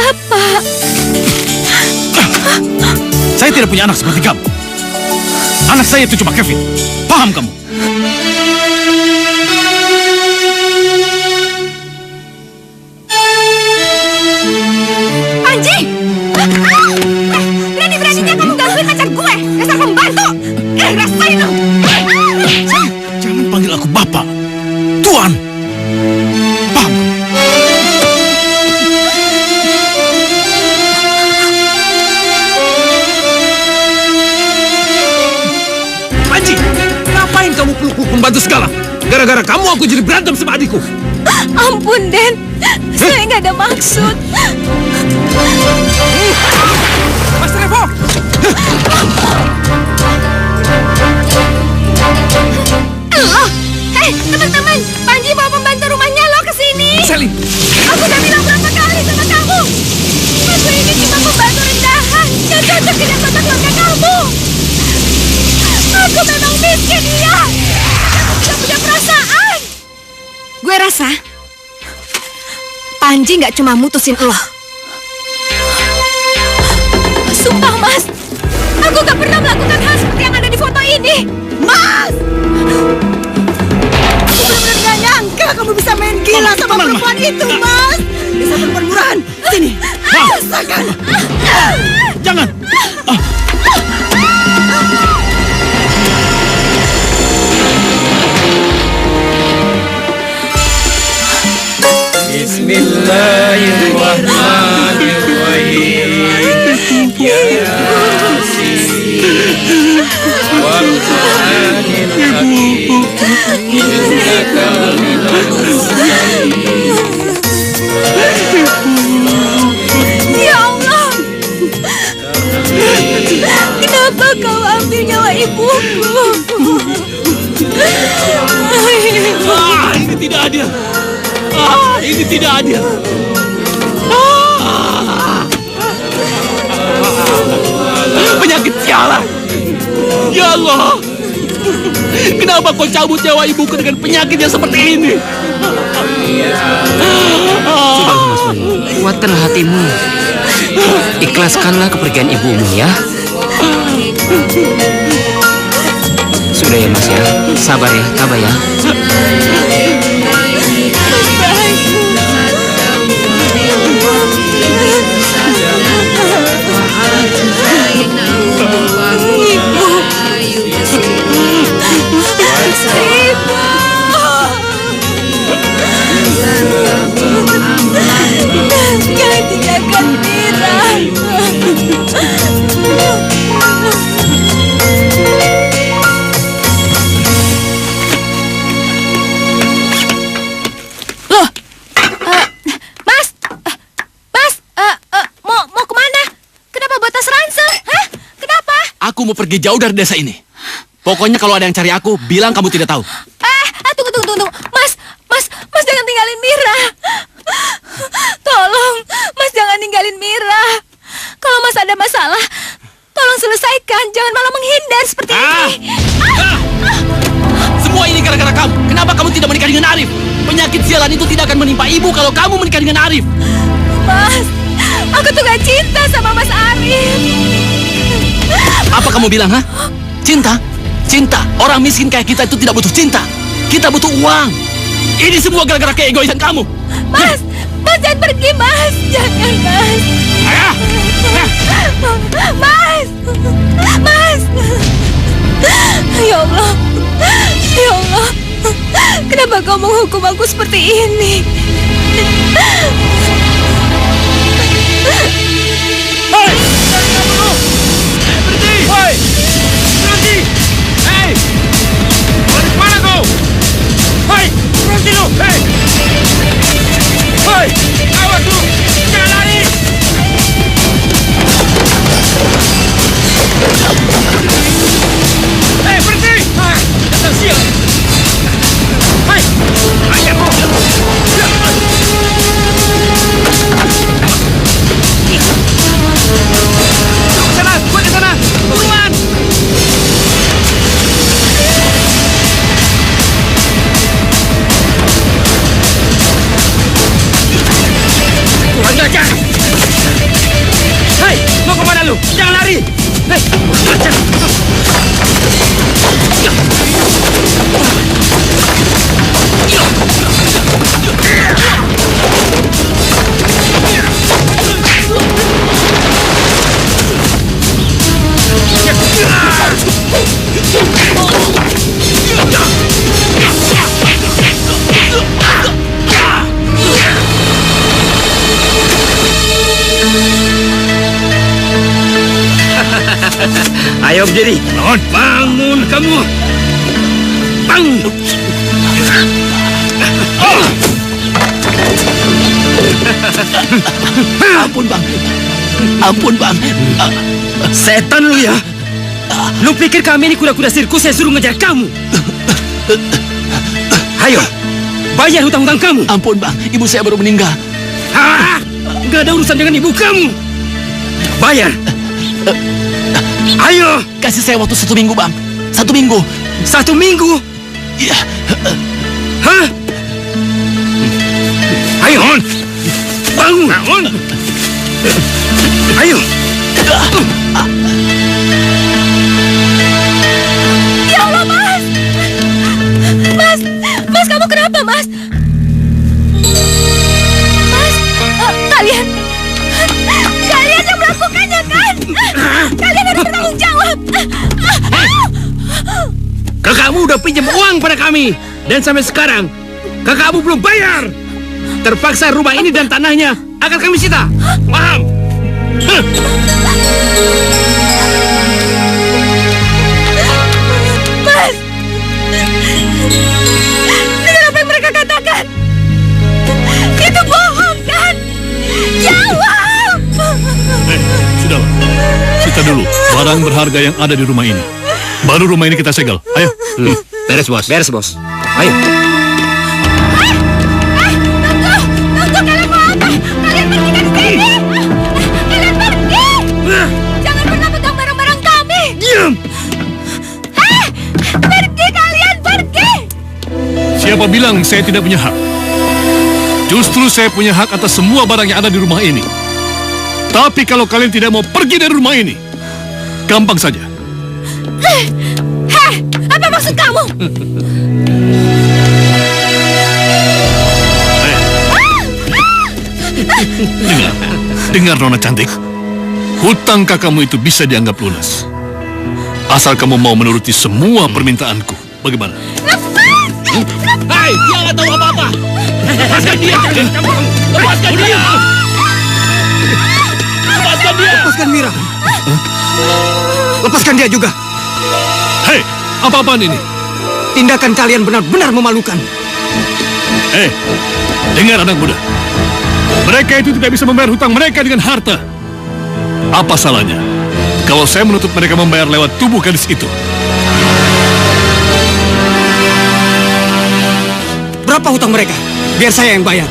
Bapak. Saya tidak punya anak seperti kamu. Anak saya itu cuma Kevin. Paham kamu? Panji! Berani-beraninya kamu gangguin pacar gue! Dasar pembantu! Rasain lo! Jangan panggil aku Bapak. Tuan! Paham? Panji! Ngapain kamu peluk-peluk pembantu segala? Gara-gara kamu aku jadi berantem sama adikku. Ampun, Den. Saya nggak ada maksud. Mas Revo! Loh, hei teman-teman, Panji bawa pembantu rumahnya lo ke sini. Sally! Aku udah bilang berapa kali sama kamu. Aku ini cuma pembantu rendahan yang cocok dengan tata keluarga kamu. Aku memang miskin, iya. Aku tidak punya perasaan. Gue rasa Panji nggak cuma mutusin lo. Sumpah, Mas. Aku nggak pernah melakukan hal seperti yang ada di foto ini. Mas! Aku benar-benar gak nyangka kamu bisa main gila sama perempuan itu, Mas! Bisa perempuan murahan. Sini, rasakan. Jangan! Bismillahirrahmanirrahim. Yasin wal Qur'anil Hakim. Innaka laminal mursalin. Ya Allah, kenapa kau ambil nyawa ibuku? Ini tidak adil. Ini tidak adil. Penyakit sialan. Ya Allah. Kenapa kau cabut nyawa ibuku dengan penyakit yang seperti ini? Sudah, Mas Manu. Kuatkanlah hatimu. Ikhlaskanlah kepergian ibumu ya. Sudah ya, Mas ya. Sabar ya, tabah ya. Jangan tinggalkan Mira. Loh, Mas, mau kemana? Kenapa bawa tas ransel? Hah? Kenapa? Aku mau pergi jauh dari desa ini. Pokoknya kalau ada yang cari aku, bilang kamu tidak tahu. Tunggu. Mas jangan tinggalin Mira. Tolong, Mas jangan ninggalin Mira. Kalau Mas ada masalah, tolong selesaikan. Jangan malah menghindar seperti ini. Semua ini gara-gara kamu. Kenapa kamu tidak menikah dengan Arif? Penyakit sialan itu tidak akan menimpa ibu kalau kamu menikah dengan Arif. Mas, aku tuh gak cinta sama Mas Arif. Apa kamu bilang, ha? Cinta? Cinta. Orang miskin kayak kita itu tidak butuh cinta. Kita butuh uang. Ini semua gara-gara keegoisan kamu. Mas jangan pergi, Mas. Jangan, Mas. Ayah! Mas. Ya Allah. Kenapa kau menghukum aku seperti ini? Hei! Berhenti! Hei! Berhenti! Hei! Lari kemana kau? Hei! Berhenti lu! Hei! Hei! Awas lu! Jangan lari! Hei! Berhenti! Dasar sial! Hei! Ajar lu! Sana! Gue ke sana! Buruan! berdiri. Bangun kamu. Bangun. Ampun bang. Ampun bang. Setan lu ya. Lu pikir kami ini kuda-kuda sirkus yang suruh ngejar kamu? Ayo, bayar hutang-hutang kamu. Ampun bang, ibu saya baru meninggal. Hah? Gak ada urusan dengan ibu kamu. Bayar. Ayo. Kasih saya waktu 1 minggu bang. 1 minggu. 1 minggu? Iya. Hah? Ayo, Hon. Bangun. Ayo. Ya Allah, Mas! Mas, kamu kenapa, Mas? Mas, kalian yang melakukannya, kan? Kalian harus bertanggung jawab. Kakakmu udah pinjam uang pada kami. Dan sampai sekarang, kakakmu belum bayar. Terpaksa rumah ini dan tanahnya akan kami sita. Paham? Mas! Dengar apa yang mereka katakan. Itu bohong, kan? Jawab! Sudahlah, kita dulu barang berharga yang ada di rumah ini. Baru rumah ini kita segel. Ayo. Beres, Bos. Beres, Bos. Ayo. Tunggu, kalian mau apa? Kalian pergi dari sini! Kalian pergi! Jangan pernah pegang barang-barang kami! Diam! Pergi kalian, pergi! Siapa bilang saya tidak punya hak? Justru saya punya hak atas semua barang yang ada di rumah ini. Tapi kalau kalian tidak mau pergi dari rumah ini, gampang saja. Heh, apa maksud kamu? Dengar Nona cantik. Hutang kakakmu itu bisa dianggap lunas. Asal kamu mau menuruti semua permintaanku. Bagaimana? Hai, dia nggak tahu apa-apa. Lepaskan dia. Lepaskan dia. Lepaskan dia. Lepaskan Mira. Lepaskan dia juga. Hei, apa-apaan ini? Tindakan kalian benar-benar memalukan. Dengar anak muda. Mereka itu tidak bisa membayar hutang mereka dengan harta. Apa salahnya kalau saya menuntut mereka membayar lewat tubuh gadis itu? Berapa hutang mereka? Biar saya yang bayar.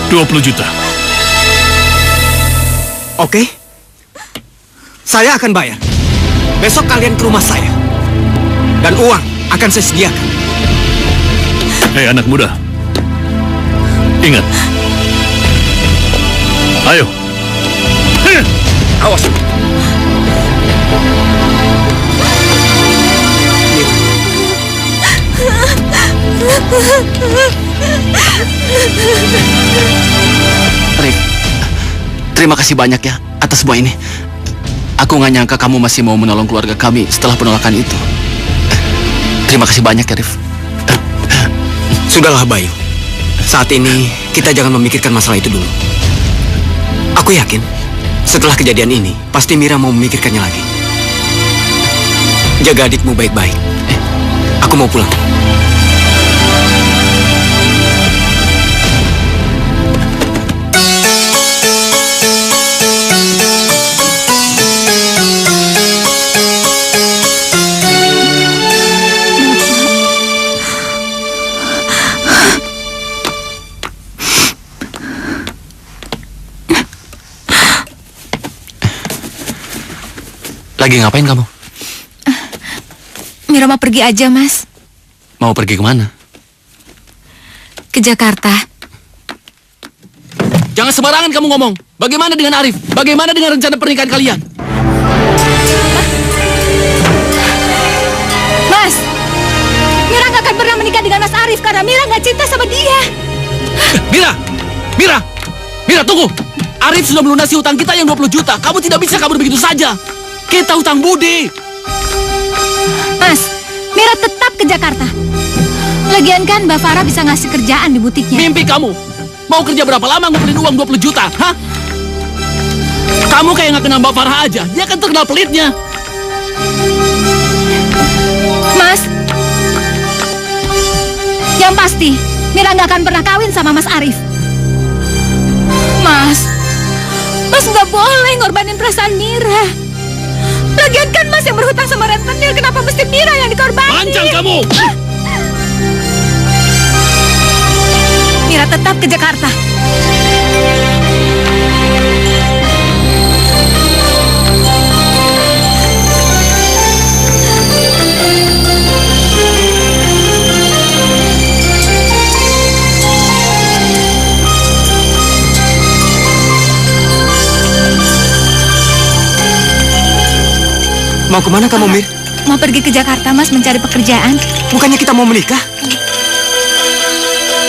20 juta. Oke. Saya akan bayar. Besok kalian ke rumah saya. Dan uang akan saya sediakan. Hei anak muda. Ingat. Ayo. Awas. Rif, terima kasih banyak ya atas semua ini. Aku nggak nyangka kamu masih mau menolong keluarga kami setelah penolakan itu. Terima kasih banyak ya, Rif. Sudahlah Bayu. Saat ini kita jangan memikirkan masalah itu dulu. Aku yakin setelah kejadian ini pasti Mira mau memikirkannya lagi. Jaga adikmu baik-baik. Aku mau pulang. Lagi ngapain kamu? Mira mau pergi aja, Mas. Mau pergi kemana? Ke Jakarta. Jangan sembarangan kamu ngomong. Bagaimana dengan Arif? Bagaimana dengan rencana pernikahan kalian? Mas, Mira nggak akan pernah menikah dengan Mas Arif karena Mira nggak cinta sama dia. Mira, tunggu. Arif sudah melunasi hutang kita yang 20 juta. Kamu tidak bisa kabur begitu saja. Kita hutang budi. Mas, Mira tetap ke Jakarta. Lagian kan Mbak Farah bisa ngasih kerjaan di butiknya. Mimpi kamu. Mau kerja berapa lama ngumpulin uang 20 juta? Hah? Kamu kayak nggak kenal Mbak Farah aja. Dia kan terkenal pelitnya. Mas, yang pasti Mira nggak akan pernah kawin sama Mas Arif. Mas nggak boleh ngorbanin perasaan Mira. Lagian kan Mas yang berhutang sama rentenir, kenapa mesti Mira yang dikorbanin? Panjang kamu! Mira tetap ke Jakarta. Mau kemana kamu, Mir? Mau pergi ke Jakarta, Mas, mencari pekerjaan. Bukannya kita mau menikah?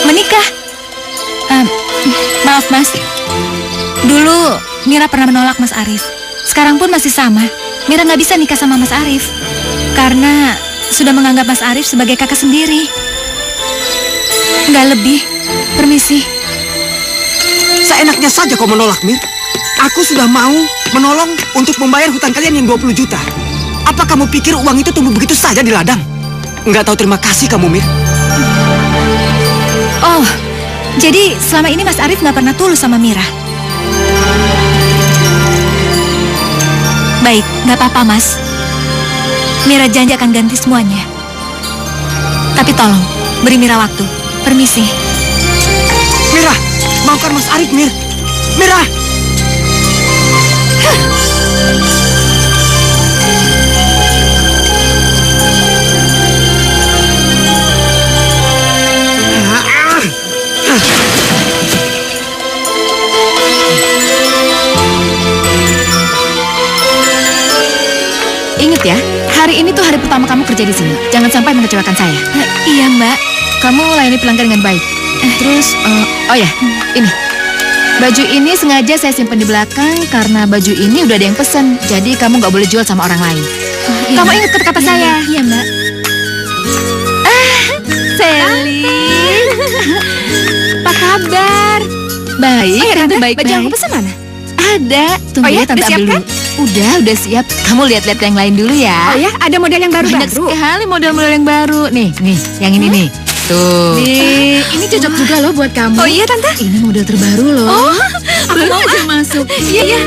Menikah? Maaf, Mas. Dulu Mira pernah menolak Mas Arif. Sekarang pun masih sama. Mira nggak bisa nikah sama Mas Arif karena sudah menganggap Mas Arif sebagai kakak sendiri. Nggak lebih. Permisi. Seenaknya saja kau menolak, Mir. Aku sudah mau menolong untuk membayar hutang kalian yang 20 juta. Apa kamu pikir uang itu tumbuh begitu saja di ladang? Nggak tahu terima kasih kamu, Mir. Oh, jadi selama ini Mas Arif nggak pernah tulus sama Mira. Baik, nggak apa-apa, Mas. Mira janji akan ganti semuanya. Tapi tolong, beri Mira waktu. Permisi. Mira, maafkan Mas Arif, Mir. Mira! Ingat ya, hari ini tuh hari pertama kamu kerja di sini. Jangan sampai mengecewakan saya. Iya, Mbak. Kamu layani pelanggan dengan baik. Terus, oh ya, ini. Baju ini sengaja saya simpan di belakang karena baju ini udah ada yang pesen. Jadi kamu nggak boleh jual sama orang lain. Kamu ingat kata-kata saya? Iya, Mbak. Sally. Apa kabar? Baik, Tante baik. Baju yang aku pesen mana? Ada. Tunggu ya, Tante ambil dulu. Udah siap. Kamu lihat-lihat yang lain dulu ya. Oh ya, ada model yang baru. Banyak sekali model-model yang baru. Nih, yang ini nih. Tuh. Ini cocok juga loh buat kamu. Oh iya, Tante. Ini model terbaru loh. Oh, baru aja masuk. Iya.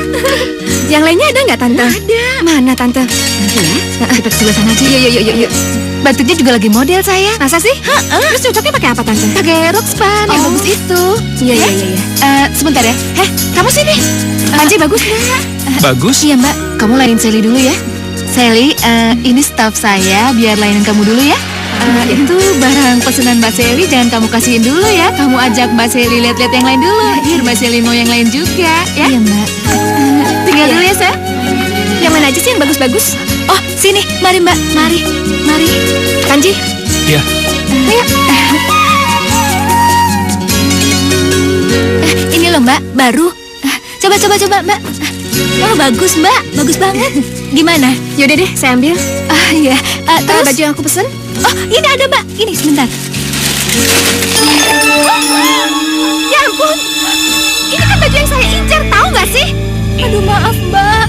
Yang lainnya ada nggak, Tante? Ada. Mana, Tante? Nanti ya. Kita ke sebelah sana aja. Yuk. Batuknya juga lagi model saya. Masa sih? Terus cocoknya pakai apa, Tante? Pakai rok span yang bagus itu. Iya. Sebentar ya. Kamu sini. Panci bagus nggak? Bagus? Iya, Mbak. Kamu layanin Sally dulu ya. Sally, ini staff saya. Biar layanin kamu dulu ya. Itu barang pesanan Mbak Sally, jangan kamu kasihin dulu ya. Kamu ajak Mbak Sally lihat-lihat yang lain dulu. Biar Mbak Sally mau yang lain juga, ya. Iya, Mbak. Tinggal dulu ya, Sa. Yang mana aja sih yang bagus-bagus? Oh, sini. Mari, Mbak. Mari. Kanji. Iya. Ayo. Ini loh, Mbak. Baru. Coba, Mbak. Oh, bagus, Mbak. Bagus banget. Gimana? Yaudah deh, saya ambil. Iya. Terus baju yang aku pesen? Oh, ini ada, Mbak. Ini sebentar. Ya ampun. Ini kan baju yang saya incar, tahu nggak sih? Aduh, maaf, Mbak.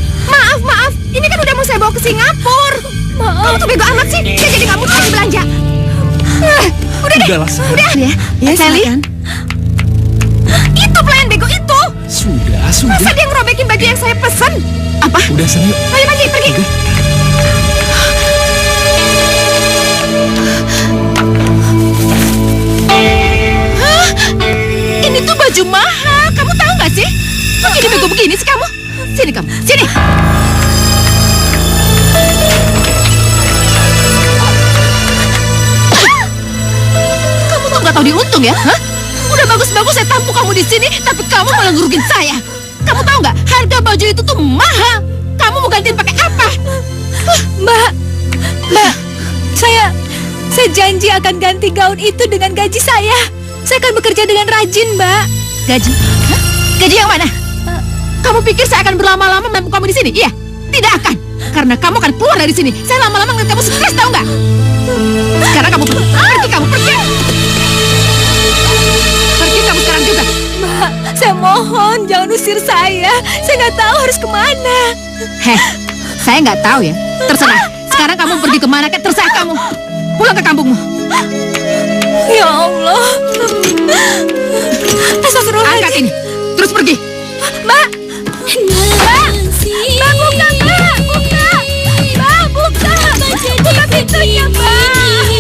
Maaf. Ini kan udah mau saya bawa ke Singapura. Maaf. Kamu tuh bego amat sih. Saya jadi nggak mood lagi belanja. Udah deh. Udah. Ya, Sally. Itu pelayan bego itu. Sudah. Masa dia ngerobekin baju yang saya pesen? Apa? Udah, sana yuk. Ayo, pergi. Hah? Ini tuh baju mahal. Kamu tahu nggak sih? Kok jadi bego begini sih kamu? Sini kamu, sini. Kamu tuh nggak tahu diuntung ya? Hah? Udah bagus-bagus saya tampung kamu di sini, tapi kamu malah ngerugin saya. Kamu tahu nggak? Harga baju itu tuh mahal. Kamu mau gantiin pakai apa? Mbak, saya janji akan ganti gaun itu dengan gaji saya. Saya akan bekerja dengan rajin, Mbak. Gaji? Hah? Gaji yang mana? Kamu pikir saya akan berlama-lama menampung kamu di sini? Iya, tidak akan. Karena kamu akan keluar dari sini. Saya lama-lama ngeliat kamu stres, tahu nggak? Sekarang kamu pergi. Pergi. Pergi kamu sekarang juga. Mbak, saya mohon jangan usir saya. Saya nggak tahu harus kemana. Saya nggak tahu ya. Terserah. Sekarang kamu pergi kemana kek, terserah kamu. Pulang ke kampungmu. Ya Allah. Astagfirullahaladzim. Angkat ini. Terus pergi. Mbak. Mbak. Mbak, buka, Mbak. Buka. Mbak, buka. Buka pintunya, Mbak.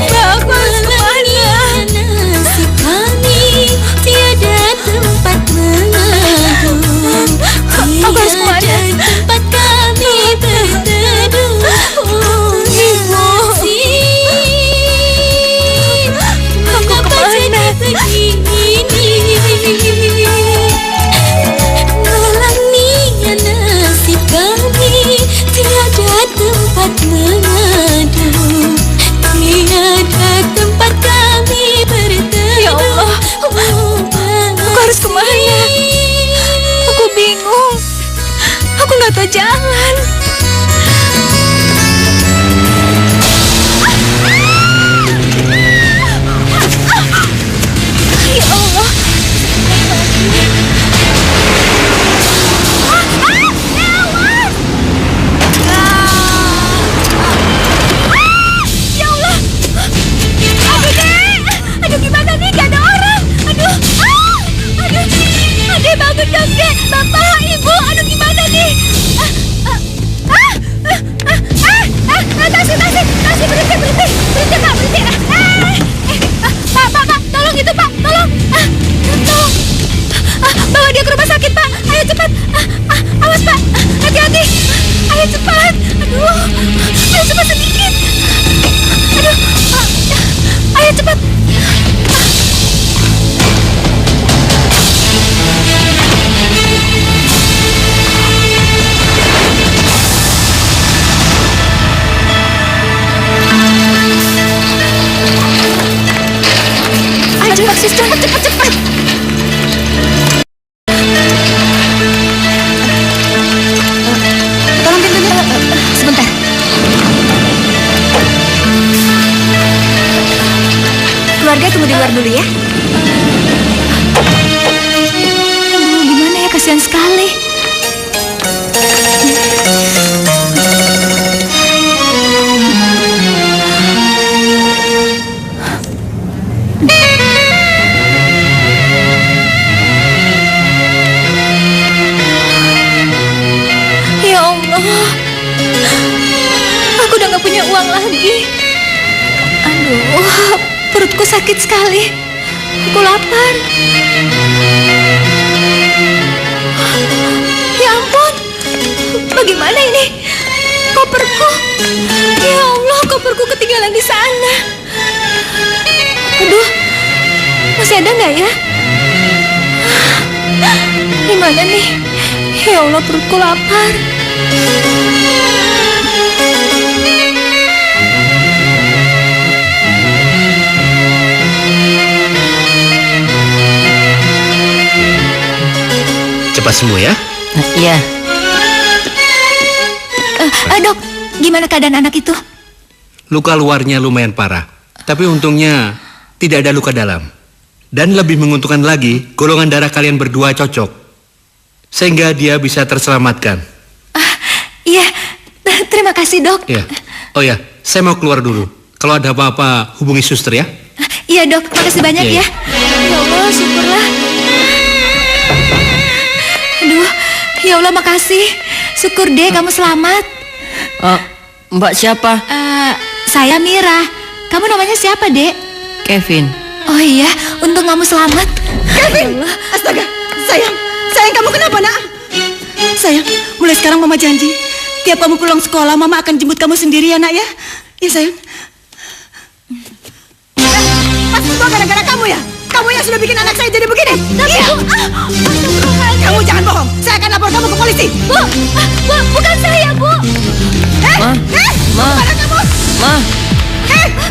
Mbak, aku harus kemana? Nasib kami tiada tempat mengadu. Aku harus kemana? Tiada tempat kami berteduh. Oh, Ibu. Aku kemana? Begini Nolangnya nasib kami tiada tempat mengadu. Tiada tempat kami berteduh. Ya Allah. Aku harus kemana? Aku bingung. Aku nggak tahu jalan. Ya Allah. Ya Allah. Aduh, Dek. Aduh, gimana nih? Gak ada orang. Aduh. Aduh. Dek, bangun dong, Dek. Bapak, Ibu. Aduh, gimana nih? Taksi, berhenti, Pak, berhenti. Pak, tolong itu, Pak, tolong. Tolong. Bawa dia ke rumah sakit, Pak. Ayo cepat. Awas, Pak. Hati-hati. Ayo cepat. Aduh. Ayo cepat sedikit. Aduh. Ayo cepat. Ayo cepat, sis, cepat. Tolong pintunya. Sebentar. Keluarga tunggu di luar dulu ya. Aduh, gimana ya, kasihan sekali. Ya Allah, aku udah gak punya uang lagi. Aduh, perutku sakit sekali. Aku lapar. Ya ampun, bagaimana ini? Koperku. Ya Allah, koperku ketinggalan di sana. Aduh, masih ada nggak ya? Gimana nih? Ya Allah, perutku lapar. Cepat sembuh ya. Iya. Dok, gimana keadaan anak itu? Luka luarnya lumayan parah, tapi untungnya tidak ada luka dalam. Dan lebih menguntungkan lagi, golongan darah kalian berdua cocok, sehingga dia bisa terselamatkan. Iya, terima kasih, Dok. Ya. Oh ya, saya mau keluar dulu. Kalau ada apa-apa, hubungi suster ya. Iya, Dok, makasih banyak Iya, ya. Ya Allah, syukurlah. Aduh, ya Allah, makasih. Syukur deh kamu selamat. Mbak siapa? Saya Mira. Kamu namanya siapa, Dek? Kevin. Oh iya, untung kamu selamat. Kevin, astaga, sayang kamu kenapa, Nak? Sayang, mulai sekarang Mama janji, tiap kamu pulang sekolah, Mama akan jemput kamu sendiri ya, Nak ya. Ya sayang. Pasti semua gara-gara kamu ya. Kamu yang sudah bikin anak saya jadi begini. Iya. Kamu jangan bohong. Saya akan lapor kamu ke polisi. Bu, bukan saya, Bu. Kemana kamu? Ma.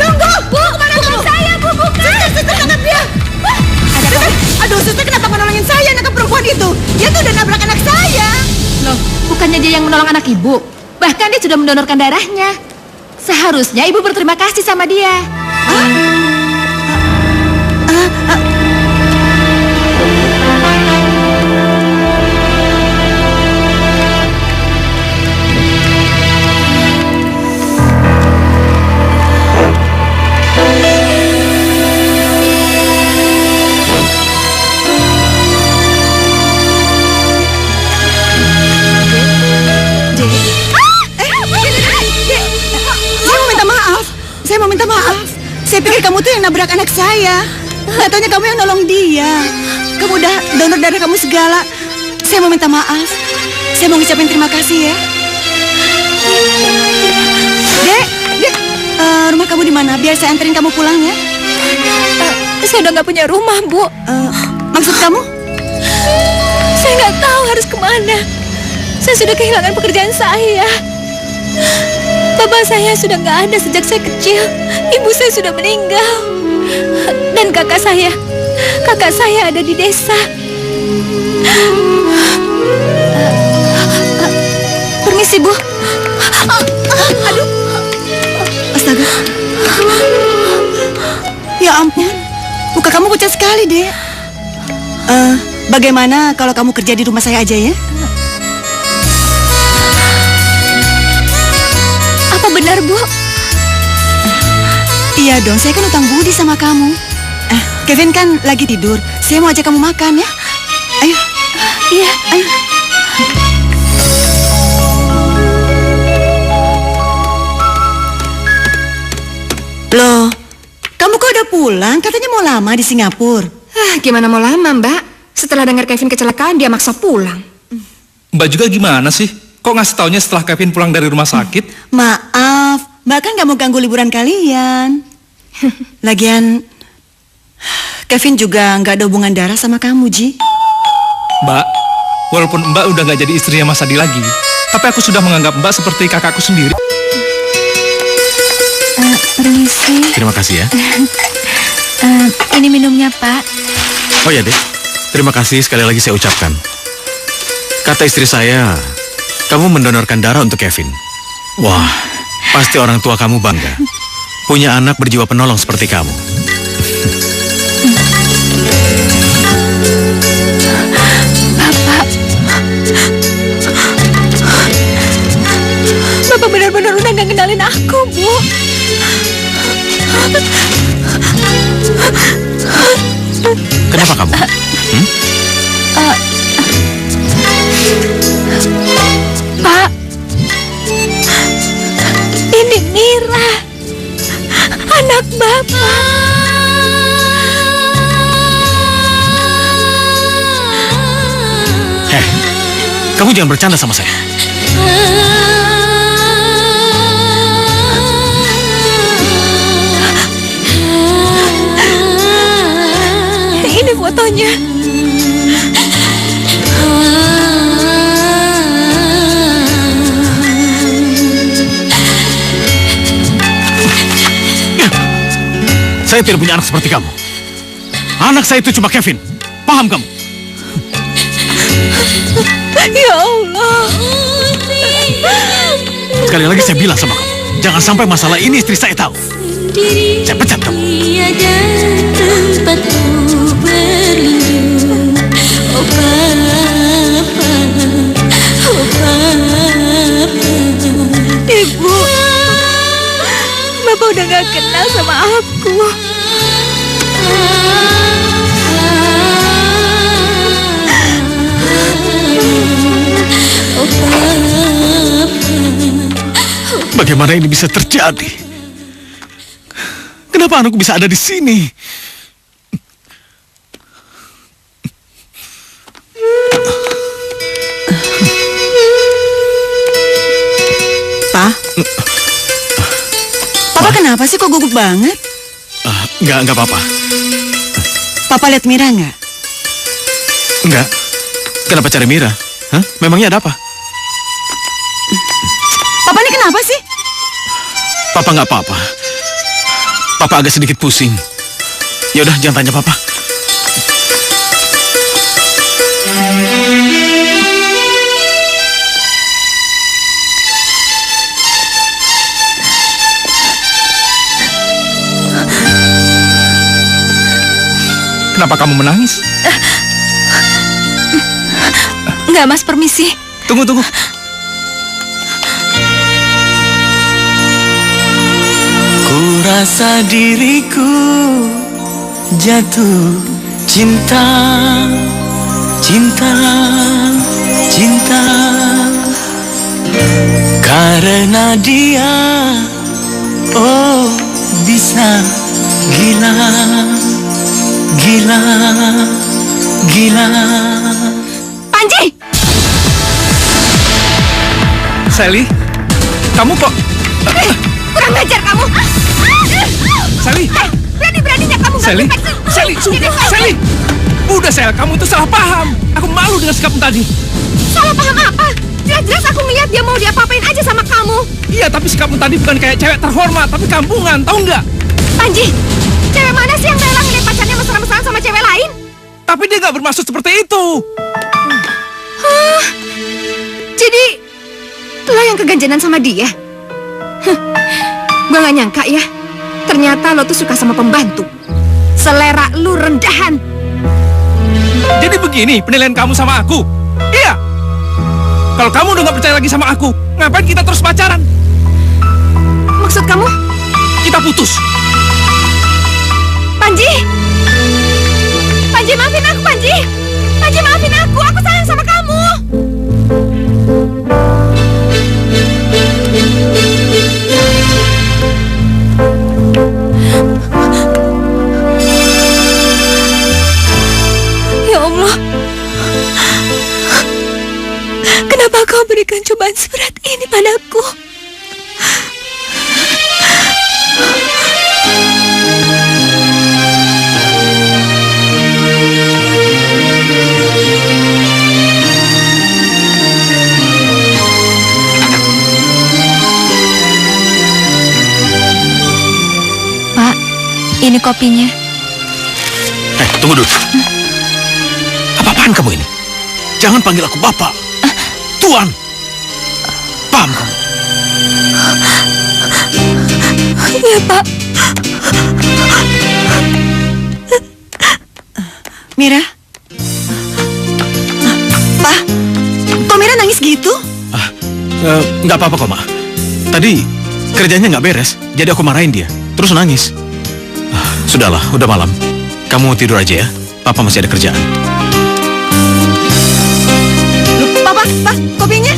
Tunggu. Bu, bukan saya, Bu, bukan. Suster, tangkap dia. Aduh, suster kenapa menolongin saya, anak perempuan itu? Dia tuh udah nabrak anak saya. Loh, bukannya dia yang menolong anak ibu? Bahkan dia sudah mendonorkan darahnya. Seharusnya ibu berterima kasih sama dia. yang nabrak anak saya. Nggak taunya kamu yang nolong dia. Kamu udah donor darah kamu segala. Saya mau minta maaf. Saya mau ngucapin terima kasih ya. Dek, rumah kamu di mana? Biar saya anterin kamu pulang ya. Saya udah nggak punya rumah, Bu. Maksud kamu? Saya nggak tahu harus kemana. Saya sudah kehilangan pekerjaan saya. Bapak saya sudah nggak ada sejak saya kecil. Ibu saya sudah meninggal. Dan kakak saya ada di desa. Permisi, Bu. Aduh. Astaga. Ya ampun. Muka kamu pucat sekali, Dek. Bagaimana kalau kamu kerja di rumah saya aja ya? Apa benar, Bu? Iya dong, saya kan utang budi sama kamu. Kevin kan lagi tidur. Saya mau ajak kamu makan ya. Ayo. Iya. Ayo. Loh, kamu kok udah pulang? Katanya mau lama di Singapura. Gimana mau lama, Mbak? Setelah dengar Kevin kecelakaan, dia maksa pulang. Mbak juga gimana sih? Kok ngasih taunya setelah Kevin pulang dari rumah sakit? Maaf, Mbak kan gak mau ganggu liburan kalian. Lagian, Kevin juga gak ada hubungan darah sama kamu, Ji. Mbak, walaupun Mbak udah gak jadi istrinya Mas Adi lagi, tapi aku sudah menganggap Mbak seperti kakakku sendiri. Permisi. Terima kasih ya. Ini minumnya, Pak. Oh ya, Dek. Terima kasih sekali lagi saya ucapkan. Kata istri saya, kamu mendonorkan darah untuk Kevin. Wah, pasti orang tua kamu bangga. Punya anak berjiwa penolong seperti kamu. Bapak benar-benar udah gak kenalin aku, Bu. Kenapa kamu? Pak, ini Mira, anak Bapak. Heh, kamu jangan bercanda sama saya. Ini fotonya. Saya tidak punya anak seperti kamu. Anak saya itu cuma Kevin. Paham kamu? Ya Allah. Sekali lagi saya bilang sama kamu, jangan sampai masalah ini istri saya tahu. Saya pecat kamu. Tiada tempatku berlindung. Oh Papa, oh Papa. Ibu, Bapak udah gak kenal sama aku. Oh Papa. Bagaimana ini bisa terjadi? Kenapa anakku bisa ada di sini? Pak? Papa kenapa sih kok gugup banget? Enggak apa-apa. Papa lihat Mira nggak? Enggak. Kenapa cari Mira? Hah? Memangnya ada apa? Papa ini kenapa sih? Papa nggak apa-apa. Papa agak sedikit pusing. Ya udah, jangan tanya Papa. Kenapa kamu menangis? Enggak, Mas, permisi. Tunggu. Ku rasa diriku jatuh cinta, cinta, cinta karena dia, oh bisa gila, gila, gila. Panji! Sally, kamu kok... Kurang ajar kamu! Sally! Berani-beraninya kamu nggak Sally, deteksi. Sally, sudah, Sally! Udah, Sel, kamu itu salah paham. Aku malu dengan sikapmu tadi. Salah paham apa? Jelas-jelas aku ngeliat dia mau diapa-apain aja sama kamu. Iya, tapi sikapmu tadi bukan kayak cewek terhormat, tapi kampungan, tahu nggak? Panji, cewek mana sih yang rela ngeliat pacarnya mesra-mesraan sama cewek lain? Tapi dia nggak bermaksud seperti itu. Jadi, lo yang keganjenan sama dia? Gua nggak nyangka ya. Ternyata lo tuh suka sama pembantu. Selera lu rendahan. Jadi begini penilaian kamu sama aku? Iya. Kalau kamu udah nggak percaya lagi sama aku, ngapain kita terus pacaran? Maksud kamu? Kita putus. Panji! Panji, maafin aku, Panji! Panji, maafin aku sayang sama kamu! Ya Allah, kenapa kau berikan cobaan seberat ini padaku? Pak, ini kopinya. Tunggu dulu. Apa-apaan kamu ini? Jangan panggil aku Bapak. Tuan. Paham kamu? Ya, Pak. Mira? Pak, kok Mira nangis gitu? Nggak apa-apa kok, Ma. Tadi kerjanya nggak beres, jadi aku marahin dia. Terus nangis. Sudahlah, udah malam. Kamu tidur aja ya. Papa masih ada kerjaan. Papa, Pak, kopinya?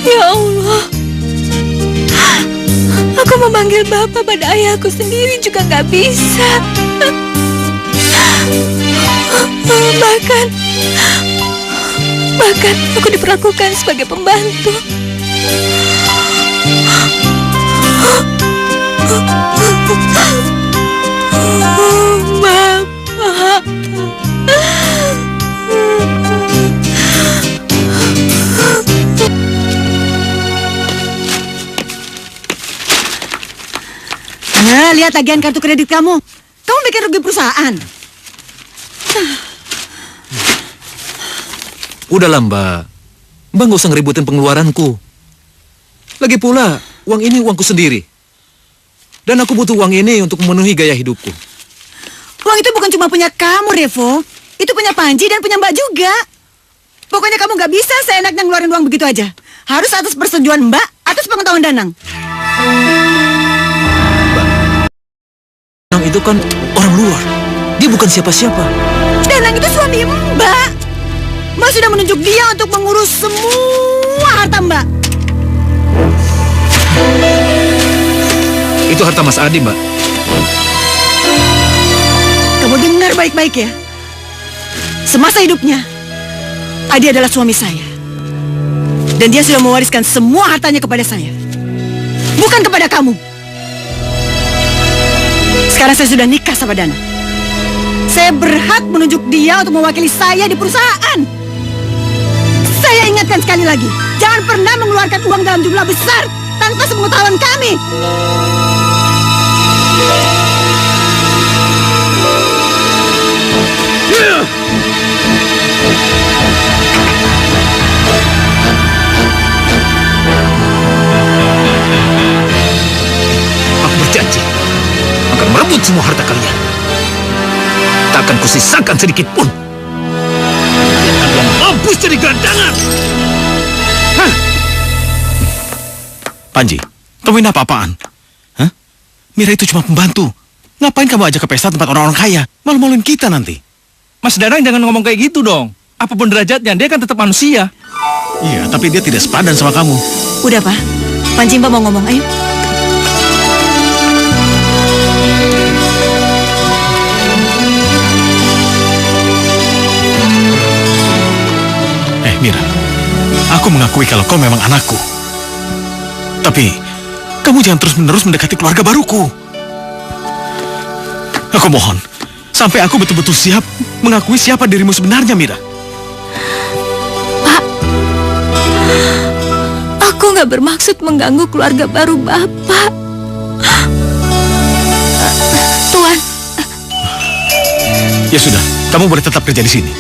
Ya Allah, aku memanggil Bapak pada ayahku sendiri juga nggak bisa. Bahkan aku diperlakukan sebagai pembantu. Bapak. Nah, lihat tagihan kartu kredit kamu. Kamu bikin rugi perusahaan. Udahlah, Mbak. Mbak nggak usah ngeributin pengeluaranku. Lagi pula, uang ini uangku sendiri. Dan aku butuh uang ini untuk memenuhi gaya hidupku. Uang itu bukan cuma punya kamu, Revo. Itu punya Panji dan punya Mbak juga. Pokoknya kamu nggak bisa seenaknya ngeluarin uang begitu aja. Harus atas persetujuan Mbak, atas pengetahuan Danang. Danang itu kan orang luar. Dia bukan siapa-siapa. Danang itu suami Mbak. Mbak sudah menunjuk dia untuk mengurus semua harta Mbak. Itu harta Mas Adi, Mbak. Kamu dengar baik-baik ya. Semasa hidupnya, Adi adalah suami saya. Dan dia sudah mewariskan semua hartanya kepada saya. Bukan kepada kamu. Sekarang saya sudah nikah sama Dana. Saya berhak menunjuk dia untuk mewakili saya di perusahaan. Saya ingatkan sekali lagi, jangan pernah mengeluarkan uang dalam jumlah besar tanpa sepengetahuan kami. Aku berjanji akan merebut semua harta kalian. Tak akan kusisakan sedikit pun. Kalian mampus jadi gelandangan. Panji, kamu ini apa-apaan? Hah? Mira itu cuma pembantu. Ngapain kamu ajak ke pesta tempat orang-orang kaya? Malu-maluin kita nanti. Mas Danang jangan ngomong kayak gitu dong. apapun derajatnya, dia kan tetap manusia. Iya, tapi dia tidak sepadan sama kamu. Udah, Pak. Panji Mbak mau ngomong, ayo. Mira, aku mengakui kalau kau memang anakku. Tapi, kamu jangan terus-menerus mendekati keluarga baruku. Aku mohon, sampai aku betul-betul siap mengakui siapa dirimu sebenarnya, Mira. Pak, aku nggak bermaksud mengganggu keluarga baru Bapak. Tuan. Ya sudah, kamu boleh tetap kerja di sini.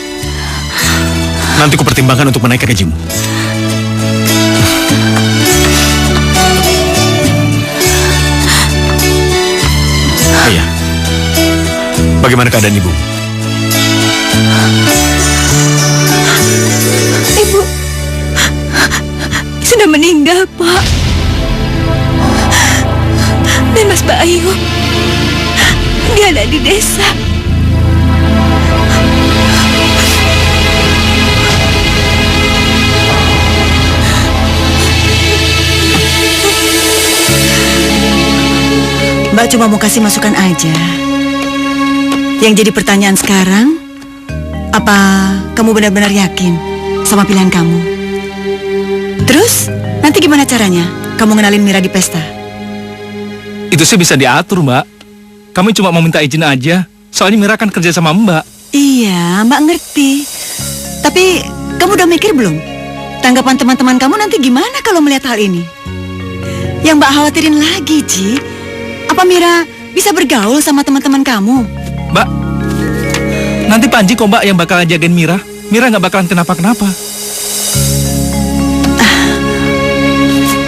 Nanti ku pertimbangkan untuk menaikkan gajimu. Ayah, bagaimana keadaan ibu? Ibu sudah meninggal, Pak. Dan Mas Bayu, dia ada di desa. Mbak cuma mau kasih masukan aja. Yang jadi pertanyaan sekarang, apa kamu benar-benar yakin sama pilihan kamu? Terus, nanti gimana caranya kamu ngenalin Mira di pesta? Itu sih bisa diatur, Mbak. Kami cuma mau minta izin aja. Soalnya Mira kan kerja sama Mbak. Iya, Mbak ngerti. Tapi, kamu udah mikir belum? Tanggapan teman-teman kamu nanti gimana kalau melihat hal ini? Yang Mbak khawatirin lagi, Ci. Apa Mira bisa bergaul sama teman-teman kamu? Mbak, nanti Panji kok Mbak yang bakal jagain Mira. Mira nggak bakalan kenapa-kenapa.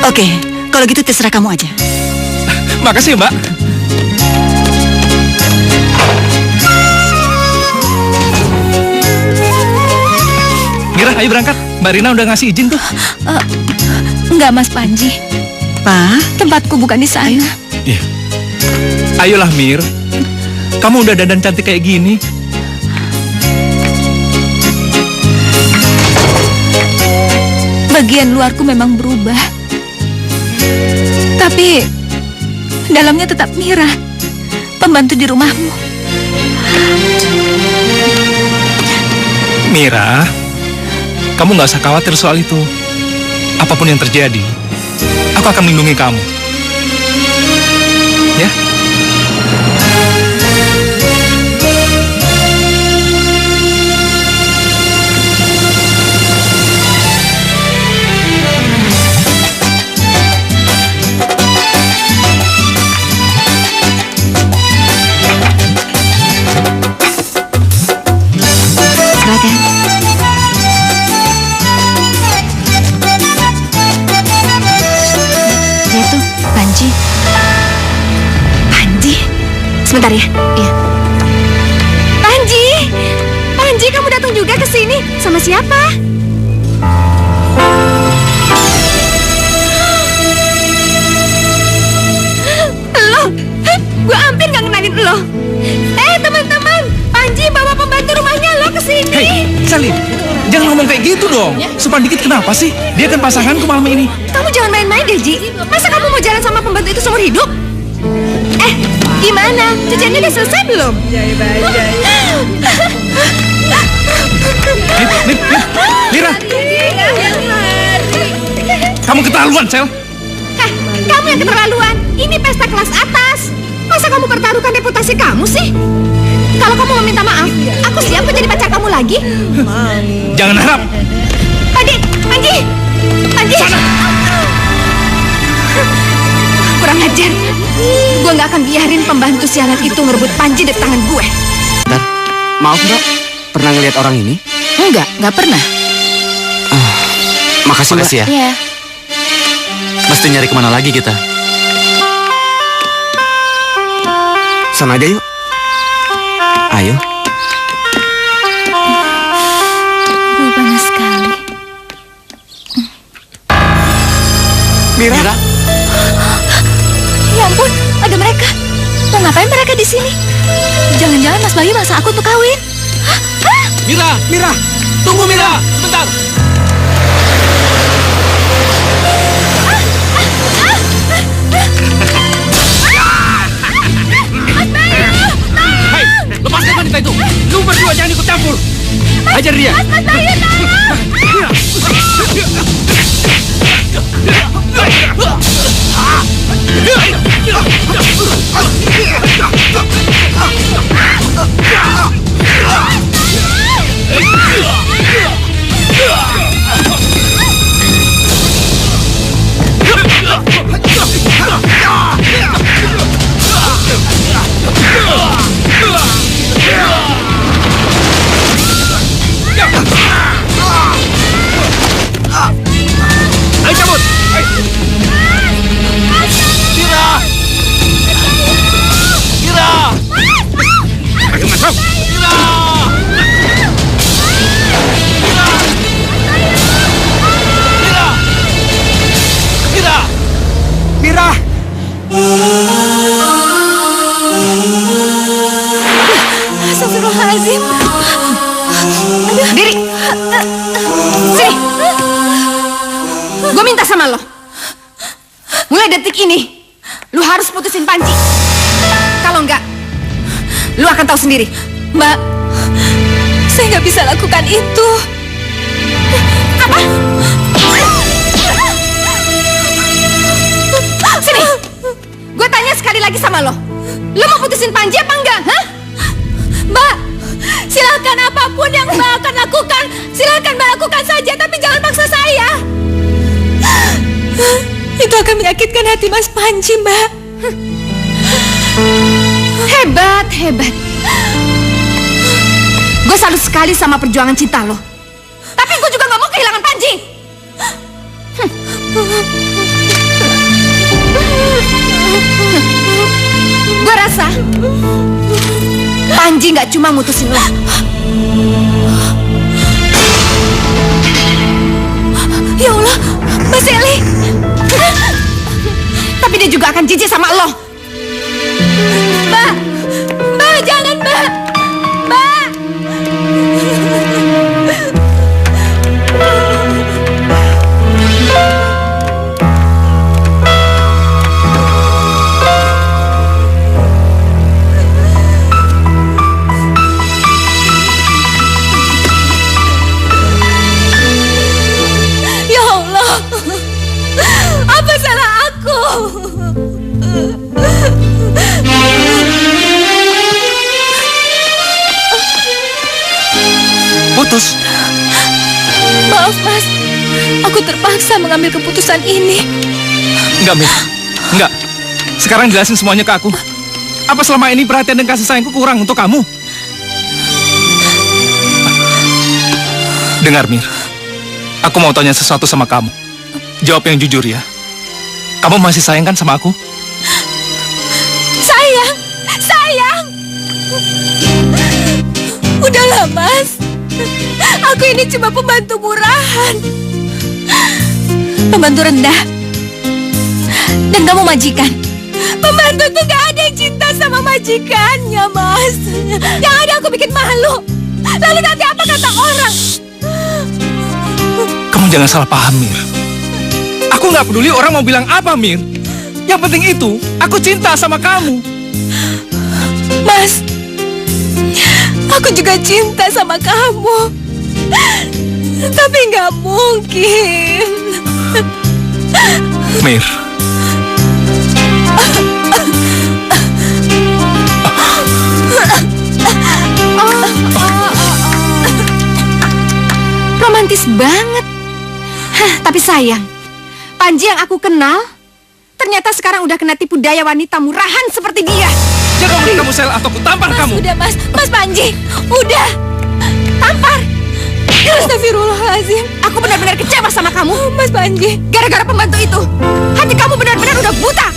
Oke, kalau gitu terserah kamu aja. Makasih, Mbak. Mira, ayo berangkat. Mbak Rina udah ngasih izin tuh. Enggak, Mas Panji. Pak, tempatku bukan di sana. Iya. Ayolah, Mir. Kamu udah dandan cantik kayak gini. Bagian luarku memang berubah. Tapi dalamnya tetap Mira, pembantu di rumahmu. Mira, kamu nggak usah khawatir soal itu. Apapun yang terjadi, aku akan melindungi kamu. Ya? Silakan. Ya tuh, Panji. Sebentar ya. Iya. Panji! Panji, kamu datang juga ke sini. Sama siapa? Lo? Gue hampir gak ngenalin lo. Teman-teman, Panji bawa pembantu rumahnya lo ke sini. Hei, Salim, jangan ngomong kayak gitu dong. Sopan dikit kenapa sih? Dia kan pasanganku malam ini. Kamu jangan main-main deh, Ji. Masa kamu mau jalan sama pembantu itu seumur hidup? Gimana? Cuciannya udah selesai belum? Mira! Kamu keterlaluan, Sel. Kamu yang keterlaluan. Ini pesta kelas atas. Masa kamu pertaruhkan reputasi kamu sih? Kalau kamu mau minta maaf, aku siap kok jadi pacar kamu lagi. Jangan harap. Panji! Sana! Kurang ajar. Gue gak akan biarin pembantu sialan itu ngerebut Panji dari tangan gue. Maaf, Mbak. Pernah ngelihat orang ini? Enggak pernah. Makasih, Mbak. Ya. Iya. Mesti nyari kemana lagi kita? Sana aja yuk. Ayo. Aduh, panas sekali. Mira. Ya ampun, ada mereka. Mau ngapain mereka di sini? Jangan-jangan Mas Bayu maksa aku untuk kawin. Mira! Tunggu Mira, sebentar. Hei, lepaskan wanita itu. Lu berdua jangan ikut campur. Ajar dia. Mas Bayu, Ayo cabut. Mira. Mira. Ayo masuk. Mira. Mira. Mira. Astagfirullahaladzim. Diri. Sini. Gue minta sama lo. Mulai detik ini, lu harus putusin Panji. Kalau enggak, lu akan tahu sendiri. Mbak, saya nggak bisa lakukan itu. Apa? Sini. Gue tanya sekali lagi sama lo. Lu mau putusin Panji apa enggak? Hah? Mbak, silakan apapun yang Mbak akan lakukan, silakan Mbak lakukan saja, tapi jangan paksa saya. Itu akan menyakitkan hati Mas Panji, Mbak. Hebat, hebat. Gue salut sekali sama perjuangan cinta lo. Tapi gue juga gak mau kehilangan Panji. Gue rasa Panji gak cuma mutusin lo. Ya Allah, Mbak Sally. Tapi dia juga akan jijik sama lo. Mbak, Mbak, jangan Mbak. Mbak. Ya Allah, apa salah aku? Putus. Maaf Mas, aku terpaksa mengambil keputusan ini. Enggak, Mir. Enggak. Sekarang jelasin semuanya ke aku. Apa selama ini perhatian dan kasih sayangku kurang untuk kamu? Dengar, Mir. Aku mau tanya sesuatu sama kamu. Jawab yang jujur ya. Kamu masih sayang kan sama aku? Sayang, sayang. Udahlah Mas, aku ini cuma pembantu murahan, pembantu rendah. Dan kamu majikan. Pembantu tuh gak ada yang cinta sama majikannya Mas. Yang ada aku bikin malu. Lalu nanti apa kata orang? Kamu jangan salah paham, Mir. Aku nggak peduli orang mau bilang apa, Mir. Yang penting itu, aku cinta sama kamu. Mas, aku juga cinta sama kamu. Tapi nggak mungkin. Mir. Romantis banget. Hah, tapi sayang, Panji yang aku kenal ternyata sekarang udah kena tipu daya wanita murahan seperti dia. Jaga mulut kamu, Sel, atau aku tampar kamu. Udah Mas, Mas Panji, udah. Tampar. Astagfirullahaladzim. Aku benar-benar kecewa sama kamu, Mas Panji. Gara-gara pembantu itu, hati kamu benar-benar udah buta.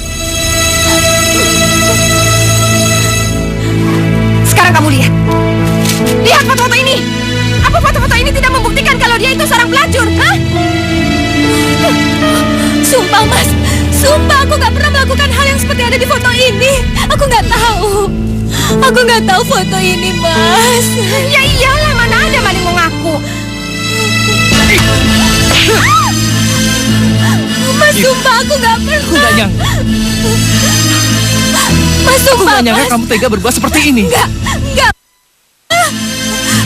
Sekarang kamu lihat. Lihat foto-foto ini. Apa foto-foto ini tidak membuktikan kalau dia itu seorang pelacur, hah? Sumpah Mas, sumpah aku gak pernah melakukan hal yang seperti ada di foto ini. Aku gak tahu. Aku gak tahu foto ini, Mas. Ya iyalah, mana ada maling mau ngaku. Mas, sumpah aku nggak pernah. Aku nggak nyangka. Mas, Aku sumpah, nggak nyangka Mas. kamu tega berbuat seperti ini. Enggak.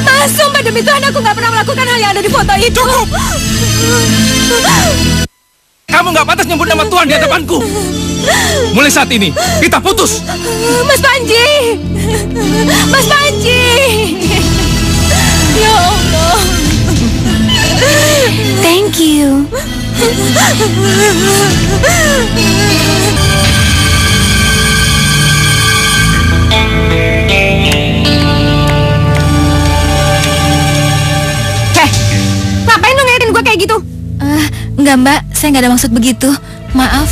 Mas, sumpah demi Tuhan aku nggak pernah melakukan hal yang ada di foto itu. Cukup. Kamu nggak pantas nyebut nama Tuhan di hadapanku. Mulai saat ini, kita putus. Mas Panji. Mas Panji. Ya Allah. Thank you. Ngapain lu ngeliatin gua kayak gitu? Enggak Mbak, saya nggak ada maksud begitu. Maaf.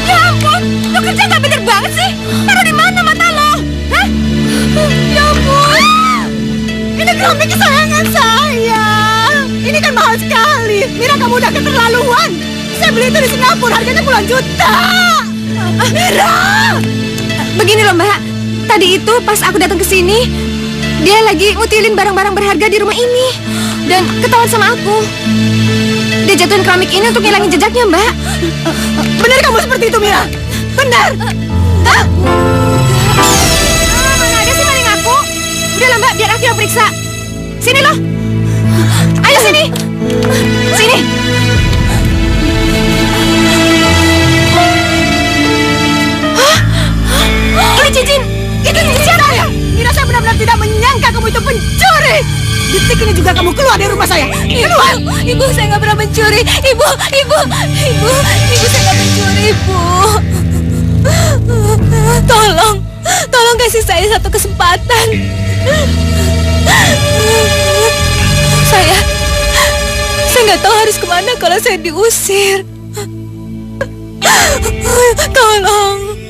Ya ampun, lu kerja nggak bener banget sih. Taruh di mana mata lo? Hah? Ya ampun. Ini keramik kesayangan saya. Ini kan mahal sekali. Mira, kamu udah keterlaluan. Saya beli itu di Singapura, harganya puluhan juta. Mira! Begini loh Mbak, tadi itu pas aku datang ke sini, dia lagi ngutilin barang-barang berharga di rumah ini dan ketahuan sama aku. Dia jatuhin keramik ini untuk ngilangin jejaknya Mbak. Benar kamu seperti itu, Mira? Benar? Hah? Mana ada sih maling aku? Udah lah Mbak, biar aku yang periksa. Sini loh. Ayo sini. Sini. Ini cincin. Itu cincin saya. Mira, saya benar-benar tidak menyangka kamu itu pencuri. Detik ini juga kamu keluar dari rumah saya. Keluar. Ibu, saya nggak pernah mencuri. Ibu, saya nggak mencuri, Ibu. Tolong kasih saya satu kesempatan. Saya nggak tahu harus kemana kalau saya diusir. Tolong.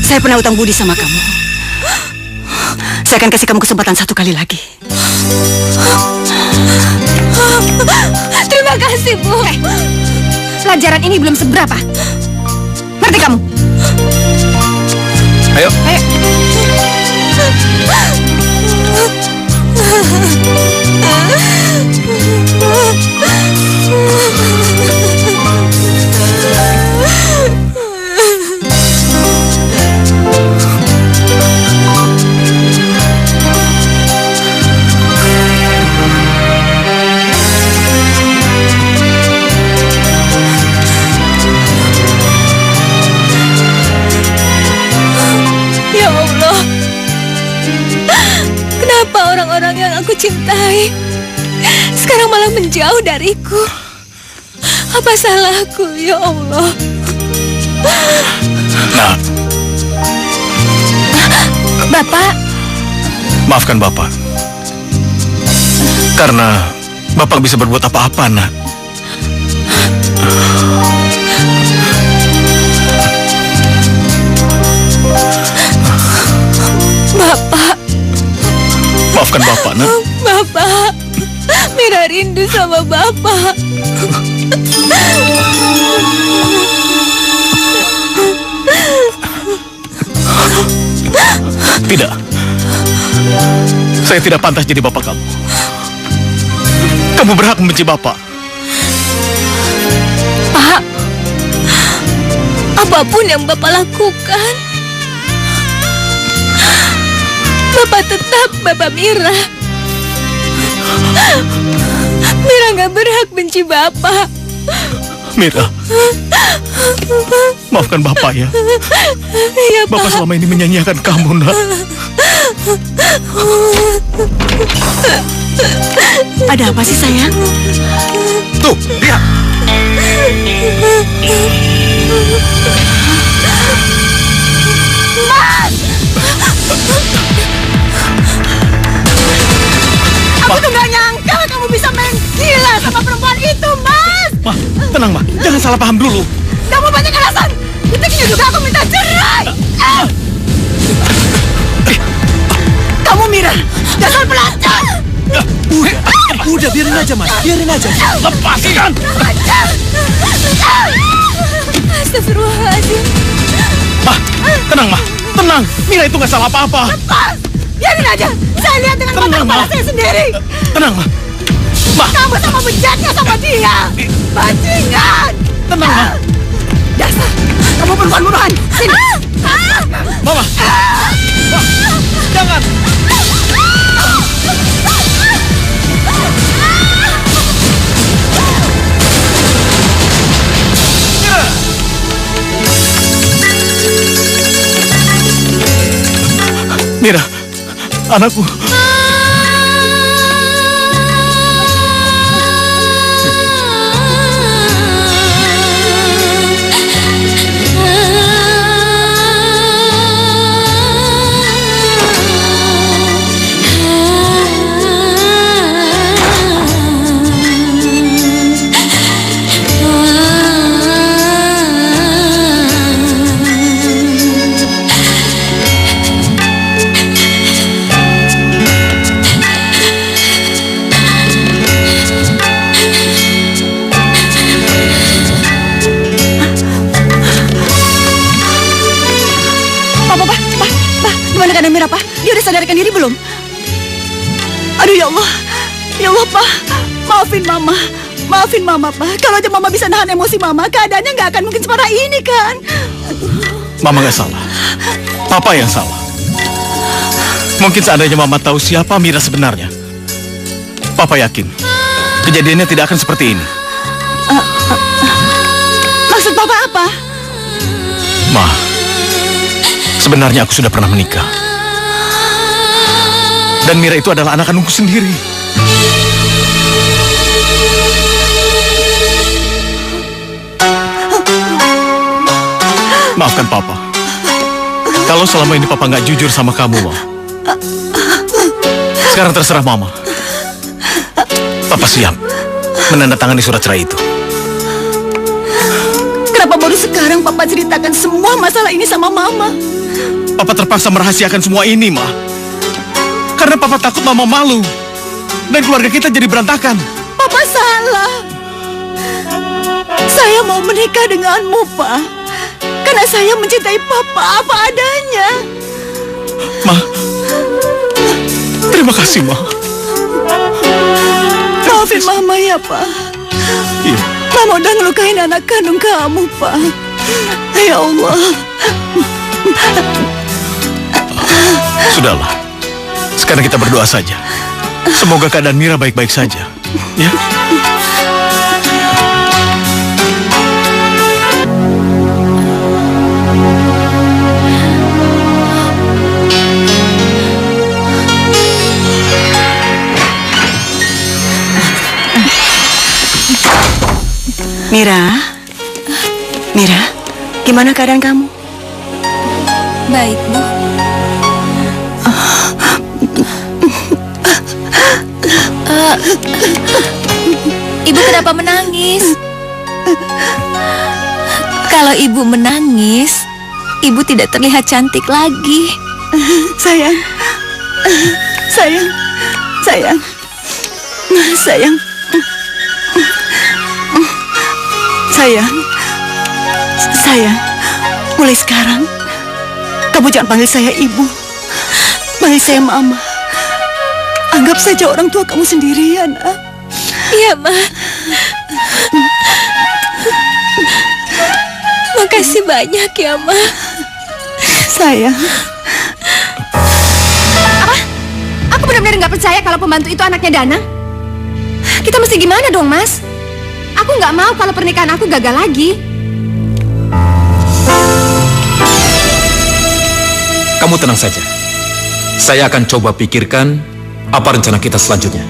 Saya pernah utang budi sama kamu. Saya akan kasih kamu kesempatan satu kali lagi. Terima kasih, Bu. Pelajaran ini belum seberapa. Ngerti kamu? Ayo. Ya Allah, kenapa orang-orang yang aku cintai sekarang malah menjauh dariku? Apa salahku, ya Allah? Nah, Bapak, maafkan Bapak. Karena Bapak bisa berbuat apa-apa, Nak. Bapak, Maafkan Bapak, Nak. Bapak, Mira rindu sama Bapak. Tidak. Saya tidak pantas jadi bapak kamu. Kamu berhak membenci Bapak. Pak, apapun yang Bapak lakukan, Bapak tetap Bapak Mira. Mira nggak berhak benci Bapak. Mira, maafkan Bapak ya. Iya, Pak. Bapak selama ini menyanyiakan kamu, Nak. Ada apa sih, sayang? Tuh, lihat. Mas! Aku tuh gak nyangka kamu bisa main gila sama perempuan itu, Mas! Ma, tenang, Ma. Jangan salah paham dulu. Kamu banyak alasan. Detik ini juga aku minta cerai. Kamu Mira, dasar pelacur. Udah, biarin aja, Mas. Biarin aja. Lepaskan. Astagfirullahaladzim. Ma, tenang, Ma. Tenang. Mira itu nggak salah apa-apa. Lepas! Biarin aja. Saya lihat dengan mata kepala saya sendiri. Tenang, Ma. Ma. Kamu sama bejatnya sama dia. Bajingan. Tenang, Ma. Dasar. Kamu bunuhan-bunuhan. Sini. Mama. Ma. Jangan. Mira, anakku. Mira, Pak? Dia udah sadarkan diri belum? Aduh, ya Allah. Ya Allah, Pak. Maafin Mama. Maafin Mama, Pak. Kalau aja Mama bisa nahan emosi Mama, keadaannya nggak akan mungkin separah ini, kan? Mama nggak salah. Papa yang salah. Mungkin seandainya Mama tahu siapa Mira sebenarnya, Papa yakin kejadiannya tidak akan seperti ini. Maksud Papa apa? Ma, sebenarnya aku sudah pernah menikah. Dan Mira itu adalah anak kandungku sendiri. Maafkan Papa. Kalau selama ini Papa nggak jujur sama kamu, Ma. Sekarang terserah Mama. Papa siap menandatangani surat cerai itu. Kenapa baru sekarang Papa ceritakan semua masalah ini sama Mama? Papa terpaksa merahasiakan semua ini, Ma. Karena Papa takut Mama malu. Dan keluarga kita jadi berantakan. Papa salah. Saya mau menikah denganmu, Pak. Karena saya mencintai Papa apa adanya. Ma, terima kasih, Ma. Maafin Mama ya, Pak. Iya. Mama udah ngelukain anak kandung kamu, Pak. Ya Allah. Sudahlah. Sekarang kita berdoa saja. Semoga keadaan Mira baik-baik saja. Ya. Mira, Mira, gimana keadaan kamu? Baik, Bu. Ibu kenapa menangis? Kalau ibu menangis, ibu tidak terlihat cantik lagi. Sayang, sayang, sayang, sayang, sayang, sayang. Mulai sekarang, kamu jangan panggil saya ibu, panggil saya mama. Anggap saja orang tua kamu sendiri, ya, nak. Iya, Ma. Makasih banyak ya, Ma. Sayang. Apa? Aku benar-benar nggak percaya kalau pembantu itu anaknya Dana. Kita mesti gimana dong, Mas? Aku nggak mau kalau pernikahan aku gagal lagi. Kamu tenang saja. Saya akan coba pikirkan apa rencana kita selanjutnya.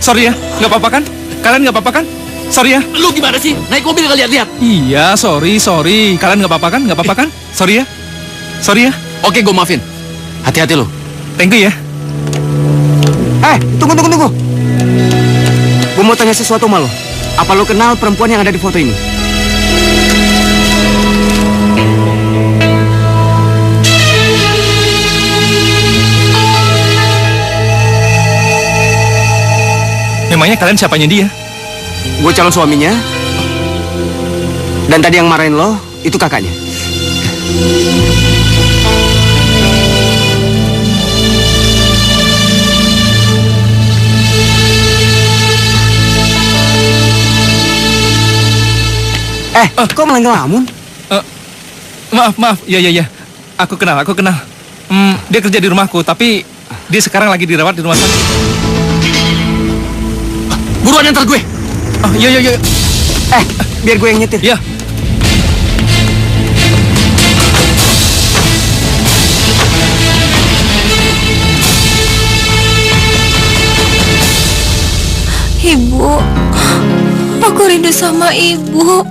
Sorry ya, nggak apa-apa kan? Kalian nggak apa-apa kan? Sorry ya. Lu gimana sih? Naik mobil nggak lihat-lihat? Iya, sorry. Kalian nggak apa-apa kan? Nggak apa-apa kan? Sorry ya. Oke, gue maafin. Hati-hati lu. Thank you ya. Tunggu. Gue mau tanya sesuatu sama lo. Apa lo kenal perempuan yang ada di foto ini? Memangnya kalian siapanya dia? Gue calon suaminya. Dan tadi yang marahin lo, itu kakaknya. Kok malah ngelamun? Maaf. Ya. Aku kenal. Dia kerja di rumahku, tapi dia sekarang lagi dirawat di rumah sakit. Buruan antar gue. Iya. Biar gue yang nyetir. Ya. Ibu, aku rindu sama ibu.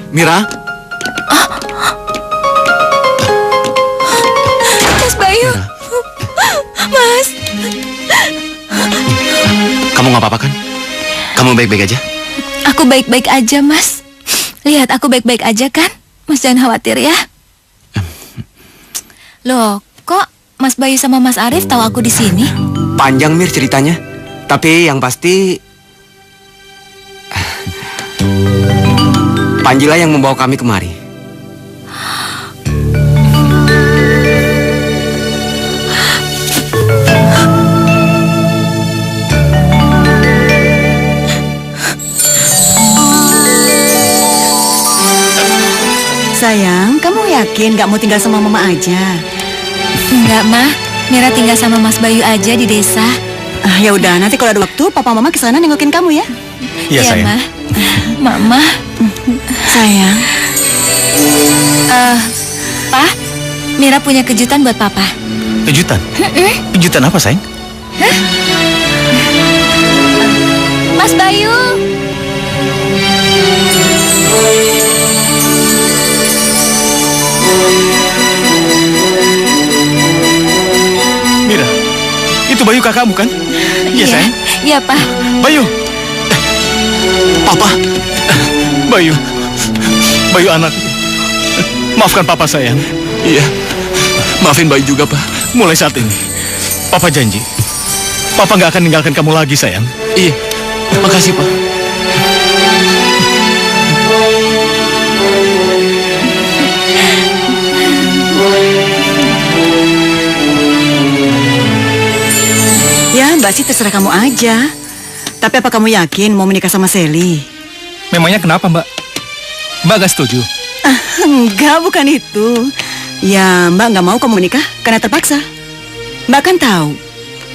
Mira? Mas Bayu. Mas. Kamu nggak apa-apa kan? Kamu baik-baik aja? Aku baik-baik aja, Mas. Lihat, aku baik-baik aja kan? Mas jangan khawatir ya. Loh, kok Mas Bayu sama Mas Arif tahu aku di sini? Panjang Mir ceritanya. Tapi yang pasti Panjilah yang membawa kami kemari. Sayang, kamu yakin gak mau tinggal sama mama aja? Enggak, Ma. Mira tinggal sama Mas Bayu aja di desa. Ya udah, nanti kalau ada waktu, papa mama kesana nengokin kamu ya. Iya, sayang. Ma. Mama. Sayang. Pak, Mira punya kejutan buat Papa. Kejutan? Kejutan apa, sayang? Mas Bayu. Mira, itu Bayu kakakmu kan? Iya, sayang. Iya, Pak. Bayu. Papa. Bayu anak. Maafkan Papa, sayang. Iya. Maafin Bayu juga, Pak. Mulai saat ini, Papa janji, Papa nggak akan ninggalkan kamu lagi, sayang. Iya. Makasih, Pak. Ya, Mbak sih terserah kamu aja. Tapi apa kamu yakin mau menikah sama Sally? Memangnya kenapa, Mbak? Mbak gak setuju? Enggak, bukan itu. Ya, Mbak nggak mau kamu menikah karena terpaksa. Mbak kan tahu,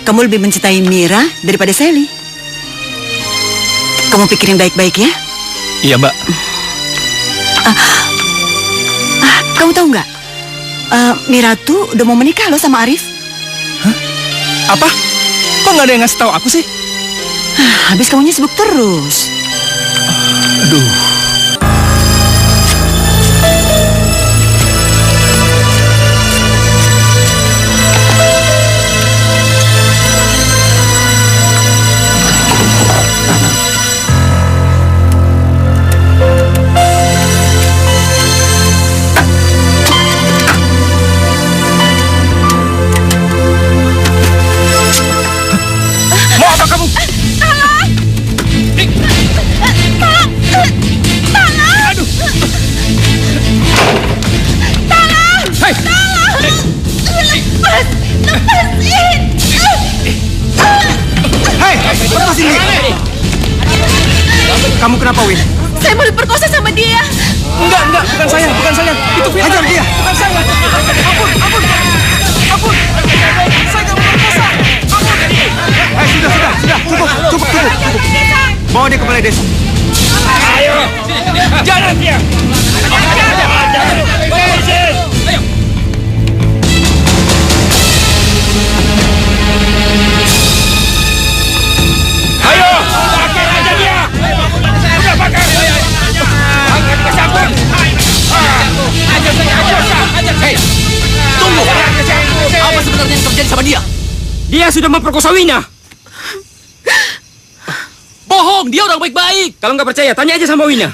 kamu lebih mencintai Mira daripada Sally. Kamu pikirin baik-baik ya. Iya, Mbak. Kamu tahu nggak? Mira tuh udah mau menikah loh sama Arif. Hah? Apa? Kok nggak ada yang ngasih tahu aku sih? Habis kamunya sibuk terus. Aduh. Mau apa kamu? Tolong! Tolong! Tolong! Hei! Tolong! Lepasin! Hei, lepasin dia. Kamu kenapa, Win? Saya mau diperkosa sama dia. Enggak, bukan saya. Itu Vita. Hajar dia. Bukan saya. Ampun. Saya nggak berdosa. Sudah. Cukup. Bawa dia ke balai desa. Ayo. Jangan dia. Ayo. Ayo, bakar aja dia. Udah bakar. Angkat ke sabun. Ajar saya. Hei, Tunggu. Apa sebenarnya yang terjadi sama dia? Dia sudah memperkosa Wina. Bohong, dia orang baik-baik. Kalau nggak percaya, tanya aja sama Wina.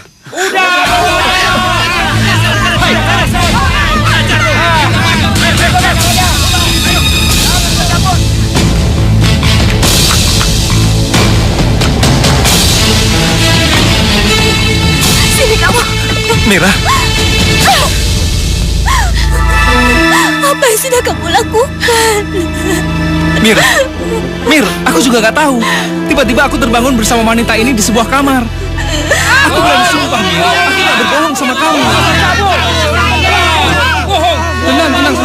Sini kamu. Mira. Apa yang sudah kamu lakukan? Mir, aku juga nggak tahu. Tiba-tiba aku terbangun bersama wanita ini di sebuah kamar. Aku berani sumpah, Mir. Aku nggak berbohong sama kamu.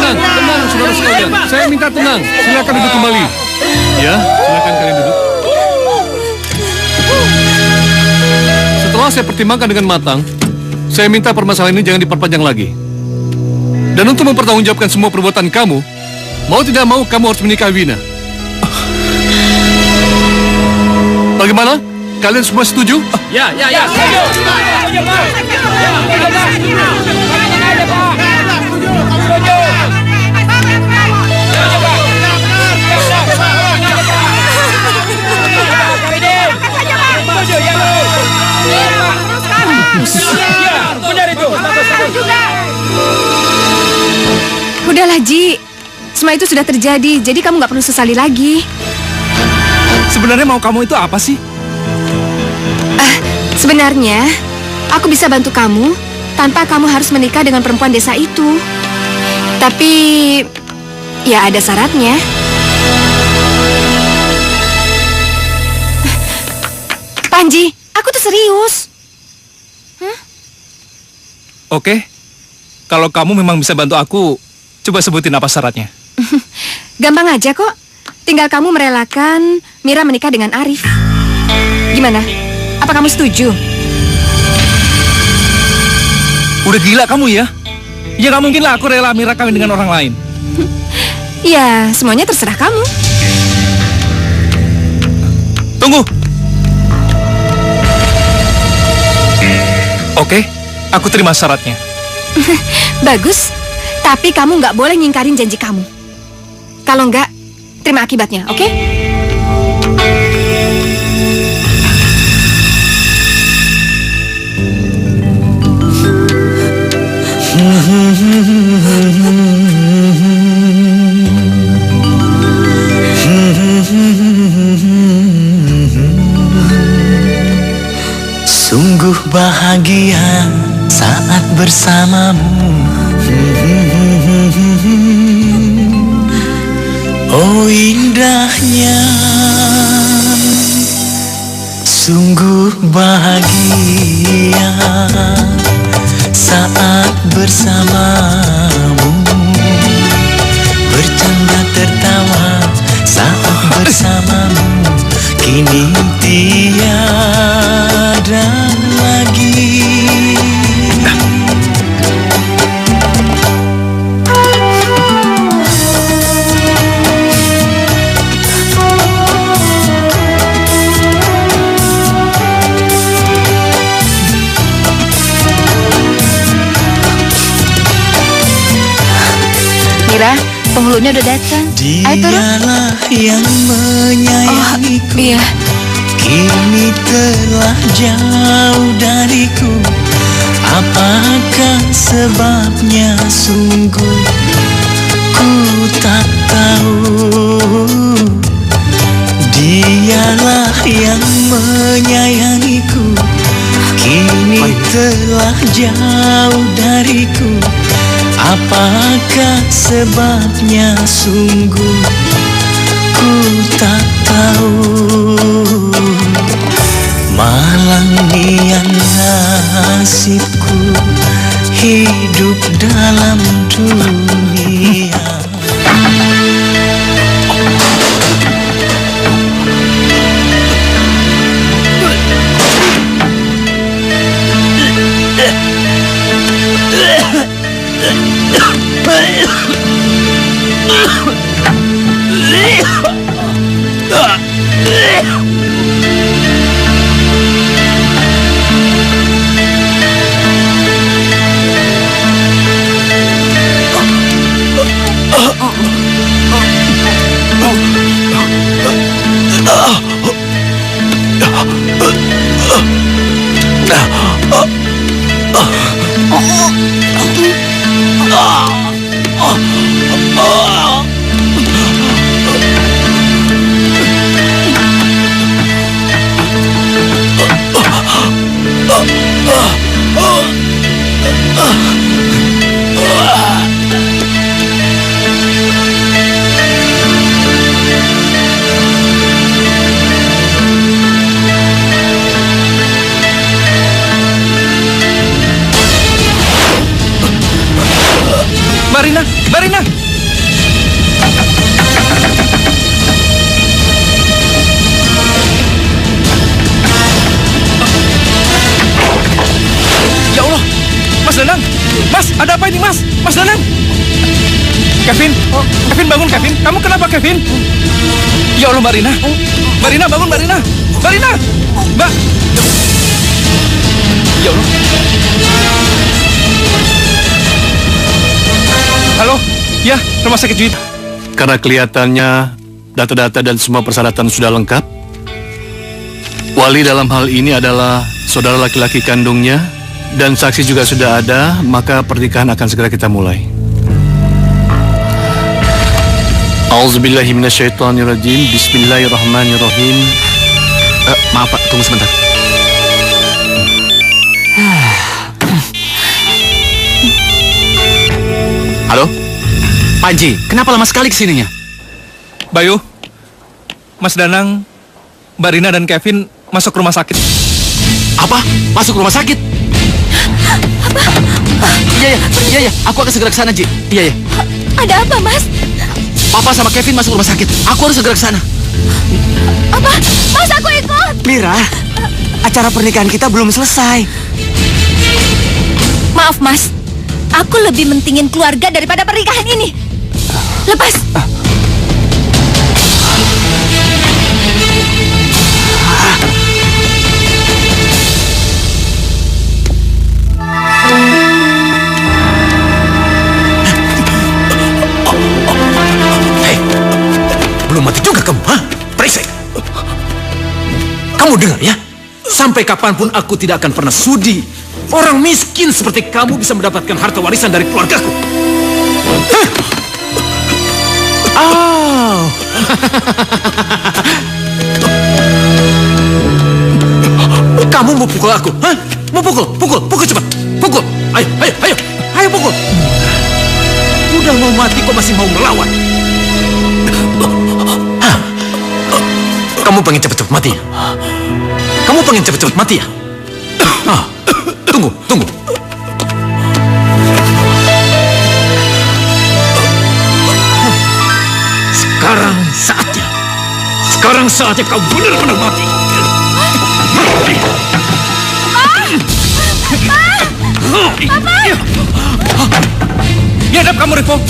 Tenang, saudara sekalian. Saya minta tenang. Silakan duduk kembali. Ya, silakan kalian duduk. Setelah saya pertimbangkan dengan matang, saya minta permasalahan ini jangan diperpanjang lagi. Dan untuk mempertanggungjawabkan semua perbuatan kamu, mau tidak mau kamu harus menikahi Wina. Bagaimana? Kalian semua setuju? Ya. Udahlah, Ji. Semua itu sudah terjadi, jadi kamu nggak perlu sesali lagi. Sebenarnya mau kamu itu apa sih? Sebenarnya, aku bisa bantu kamu tanpa kamu harus menikah dengan perempuan desa itu. Tapi, ya ada syaratnya. Panji, aku tuh serius. Oke. Kalau kamu memang bisa bantu aku, coba sebutin apa syaratnya. Gampang aja kok. Tinggal kamu merelakan Mira menikah dengan Arif. Gimana? Apa kamu setuju? Udah gila kamu ya? Ya nggak mungkin lah aku rela Mira kawin dengan orang lain. Ya, semuanya terserah kamu. Tunggu. Oke, aku terima syaratnya. Bagus. Tapi kamu nggak boleh ngingkarin janji kamu. Kalau nggak, terima akibatnya, oke? Sungguh bahagia saat bersamamu. Oh indahnya, sungguh bahagia saat bersamamu. Bercanda tertawa saat bersamamu. Kini tiada lagi. Mira, penghulunya udah datang. Ayo turun. Dialah yang menyayangiku. Oh, iya. Kini telah jauh dariku. Apakah sebabnya sungguh ku tak tahu. Dialah yang menyayangiku. Kini telah jauh dariku. Apakah sebabnya sungguh ku tak tahu. Malang nian nasibku hidup dalam dunia. Marina, Marina! Ya Allah, Mas Danang, Mas, ada apa ini Mas? Mas Danang, Kevin, Kevin bangun Kevin, kamu kenapa Kevin? Ya Allah Marina, Marina bangun Marina, Marina, Mbak. Ya Allah. Halo, ya, rumah sakit Juwita. Karena kelihatannya data-data dan semua persyaratan sudah lengkap, wali dalam hal ini adalah saudara laki-laki kandungnya, dan saksi juga sudah ada, maka pernikahan akan segera kita mulai. Auzubillahi minasyaitonirrajim. Bismillahirrahmanirrahim. Maaf Pak, tunggu sebentar. Halo? Panji, kenapa lama sekali kesininya? Bayu, Mas Danang, Mbak Rina dan Kevin masuk rumah sakit. Apa? Masuk rumah sakit? Iya, aku akan segera ke sana, Ji. Iya. Ada apa, Mas? Papa sama Kevin masuk rumah sakit. Aku harus segera ke sana. Apa? Mas, aku ikut. Mira, acara pernikahan kita belum selesai. Maaf, Mas. Aku lebih mentingin keluarga daripada pernikahan ini. Lepas. Hei, belum mati juga kamu, ha? Brengsek. Kamu dengar ya? Sampai kapanpun aku tidak akan pernah sudi orang miskin seperti kamu bisa mendapatkan harta warisan dari keluargaku. Oh. Kamu mau pukul aku? Hah? Mau pukul cepat. Pukul. Ayo pukul. Udah mau mati kok masih mau melawan. Hah? Kamu pengen cepet-cepet mati ya? Kamu pengen cepet-cepet mati ya? Tunggu. Sekarang saatnya kau benar-benar mati. Biadab kamu, Revo.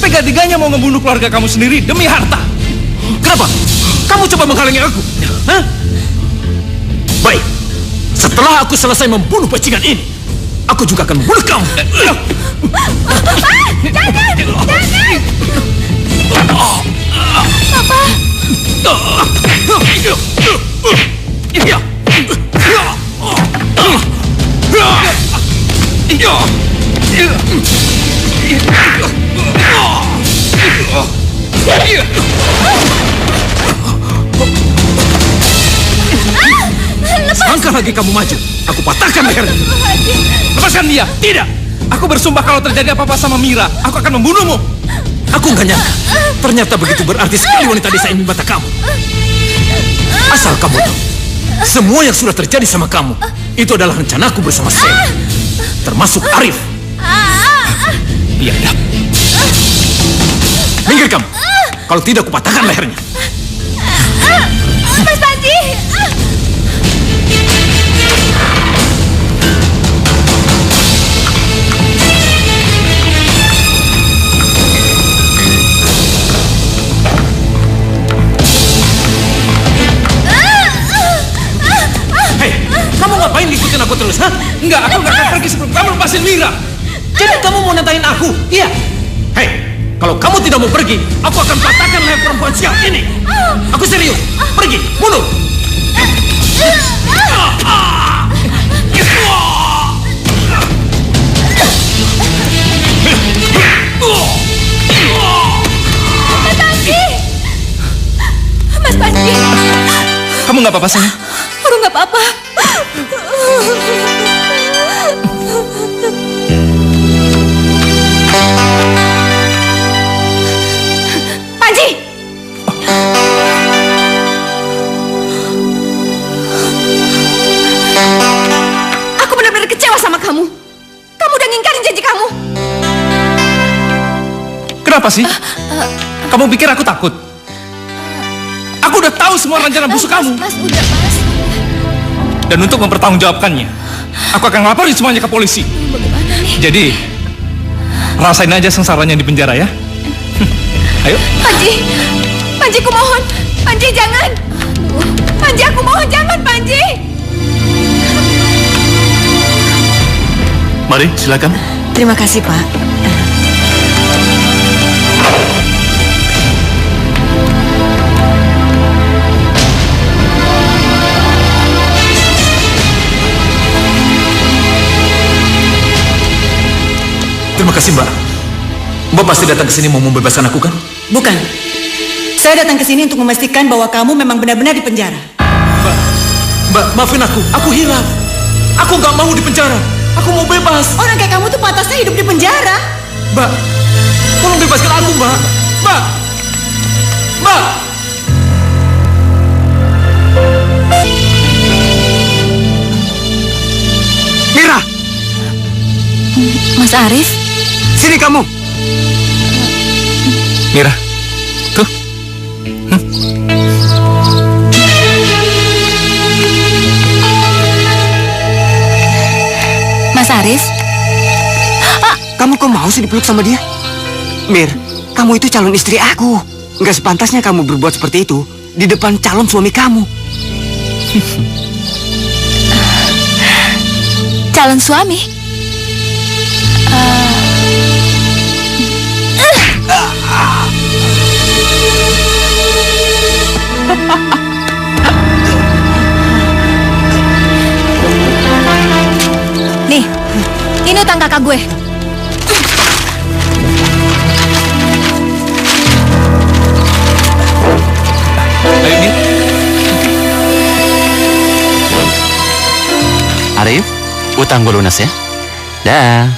Tega-teganya mau ngebunuh keluarga kamu sendiri demi harta. Kenapa? Kamu coba menghalangi aku? Hah? Baik. Setelah aku selesai membunuh bajingan ini, aku juga akan membunuh kamu. Selangkah lagi kamu maju, aku patahkan lehernya. Lepaskan dia. Tidak. Aku bersumpah kalau terjadi apa-apa sama Mira, aku akan membunuhmu. Aku nggak nyangka, ternyata begitu berarti sekali wanita desa ini mata kamu. Asal kamu tahu, semua yang sudah terjadi sama kamu itu adalah rencanaku bersama saya, termasuk Arif. Biadab. Minggir kamu, kalau tidak aku patahkan lehernya. Mas Panji. Kamu ngapain ngikutin aku terus, ha? Enggak, aku nggak akan pergi sebelum kamu lepasin Mira. Jadi kamu mau nantain aku? Iya. Hei, kalau kamu tidak mau pergi, aku akan patahkan leher perempuan sial ini. Aku serius. Pergi, bunuh. nggak apa-apa sayang? Guru nggak apa-apa. Panji! Aku benar-benar kecewa sama kamu. Kamu udah ngingkarin janji kamu. Kenapa sih? Kamu pikir aku takut? Aku udah tahu semua rencana busuk kamu. Mas, udah mas. Dan untuk mempertanggungjawabkannya, aku akan ngelaporin semuanya ke polisi. Bagaimana nih? Jadi, rasain aja sengsaranya di penjara ya. Ayo. Panji! Panji, aku mohon. Panji, jangan. Panji, aku mohon, jangan, Panji. Mari, silakan. Terima kasih, Pak. Terima kasih, Mbak. Mbak pasti datang ke sini mau membebaskan aku, kan? Bukan. Saya datang ke sini untuk memastikan bahwa kamu memang benar-benar di penjara. Mbak, maafin aku. Aku hilaf. Aku nggak mau di penjara. Aku mau bebas. Orang kayak kamu tuh pantasnya hidup di penjara. Mbak, tolong bebaskan aku, Mbak. Mbak! Mbak! Mira! Mas Arif? Sini kamu! Mira, tuh. Mas Arif? Kamu kok mau sih dipeluk sama dia? Mir, kamu itu calon istri aku. Nggak sepantasnya kamu berbuat seperti itu di depan calon suami kamu. Calon suami? Nih, ini utang kakak gue. Ayo, Mir. Arif, utang gue lunas ya. Dah.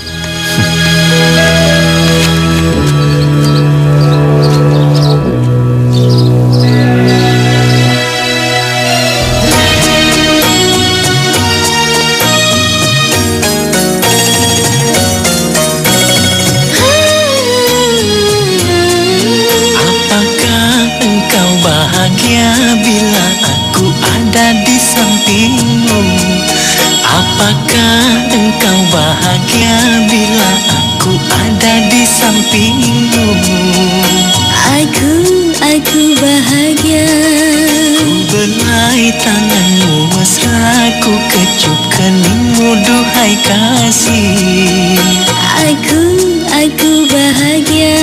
Apakah engkau bahagia bila aku ada di sampingmu? Apakah engkau bahagia bila aku ada di sampingmu? Aku bahagia. Ku belai tanganmu mesra, ku kecup keningmu duhai kasih. Aku bahagia.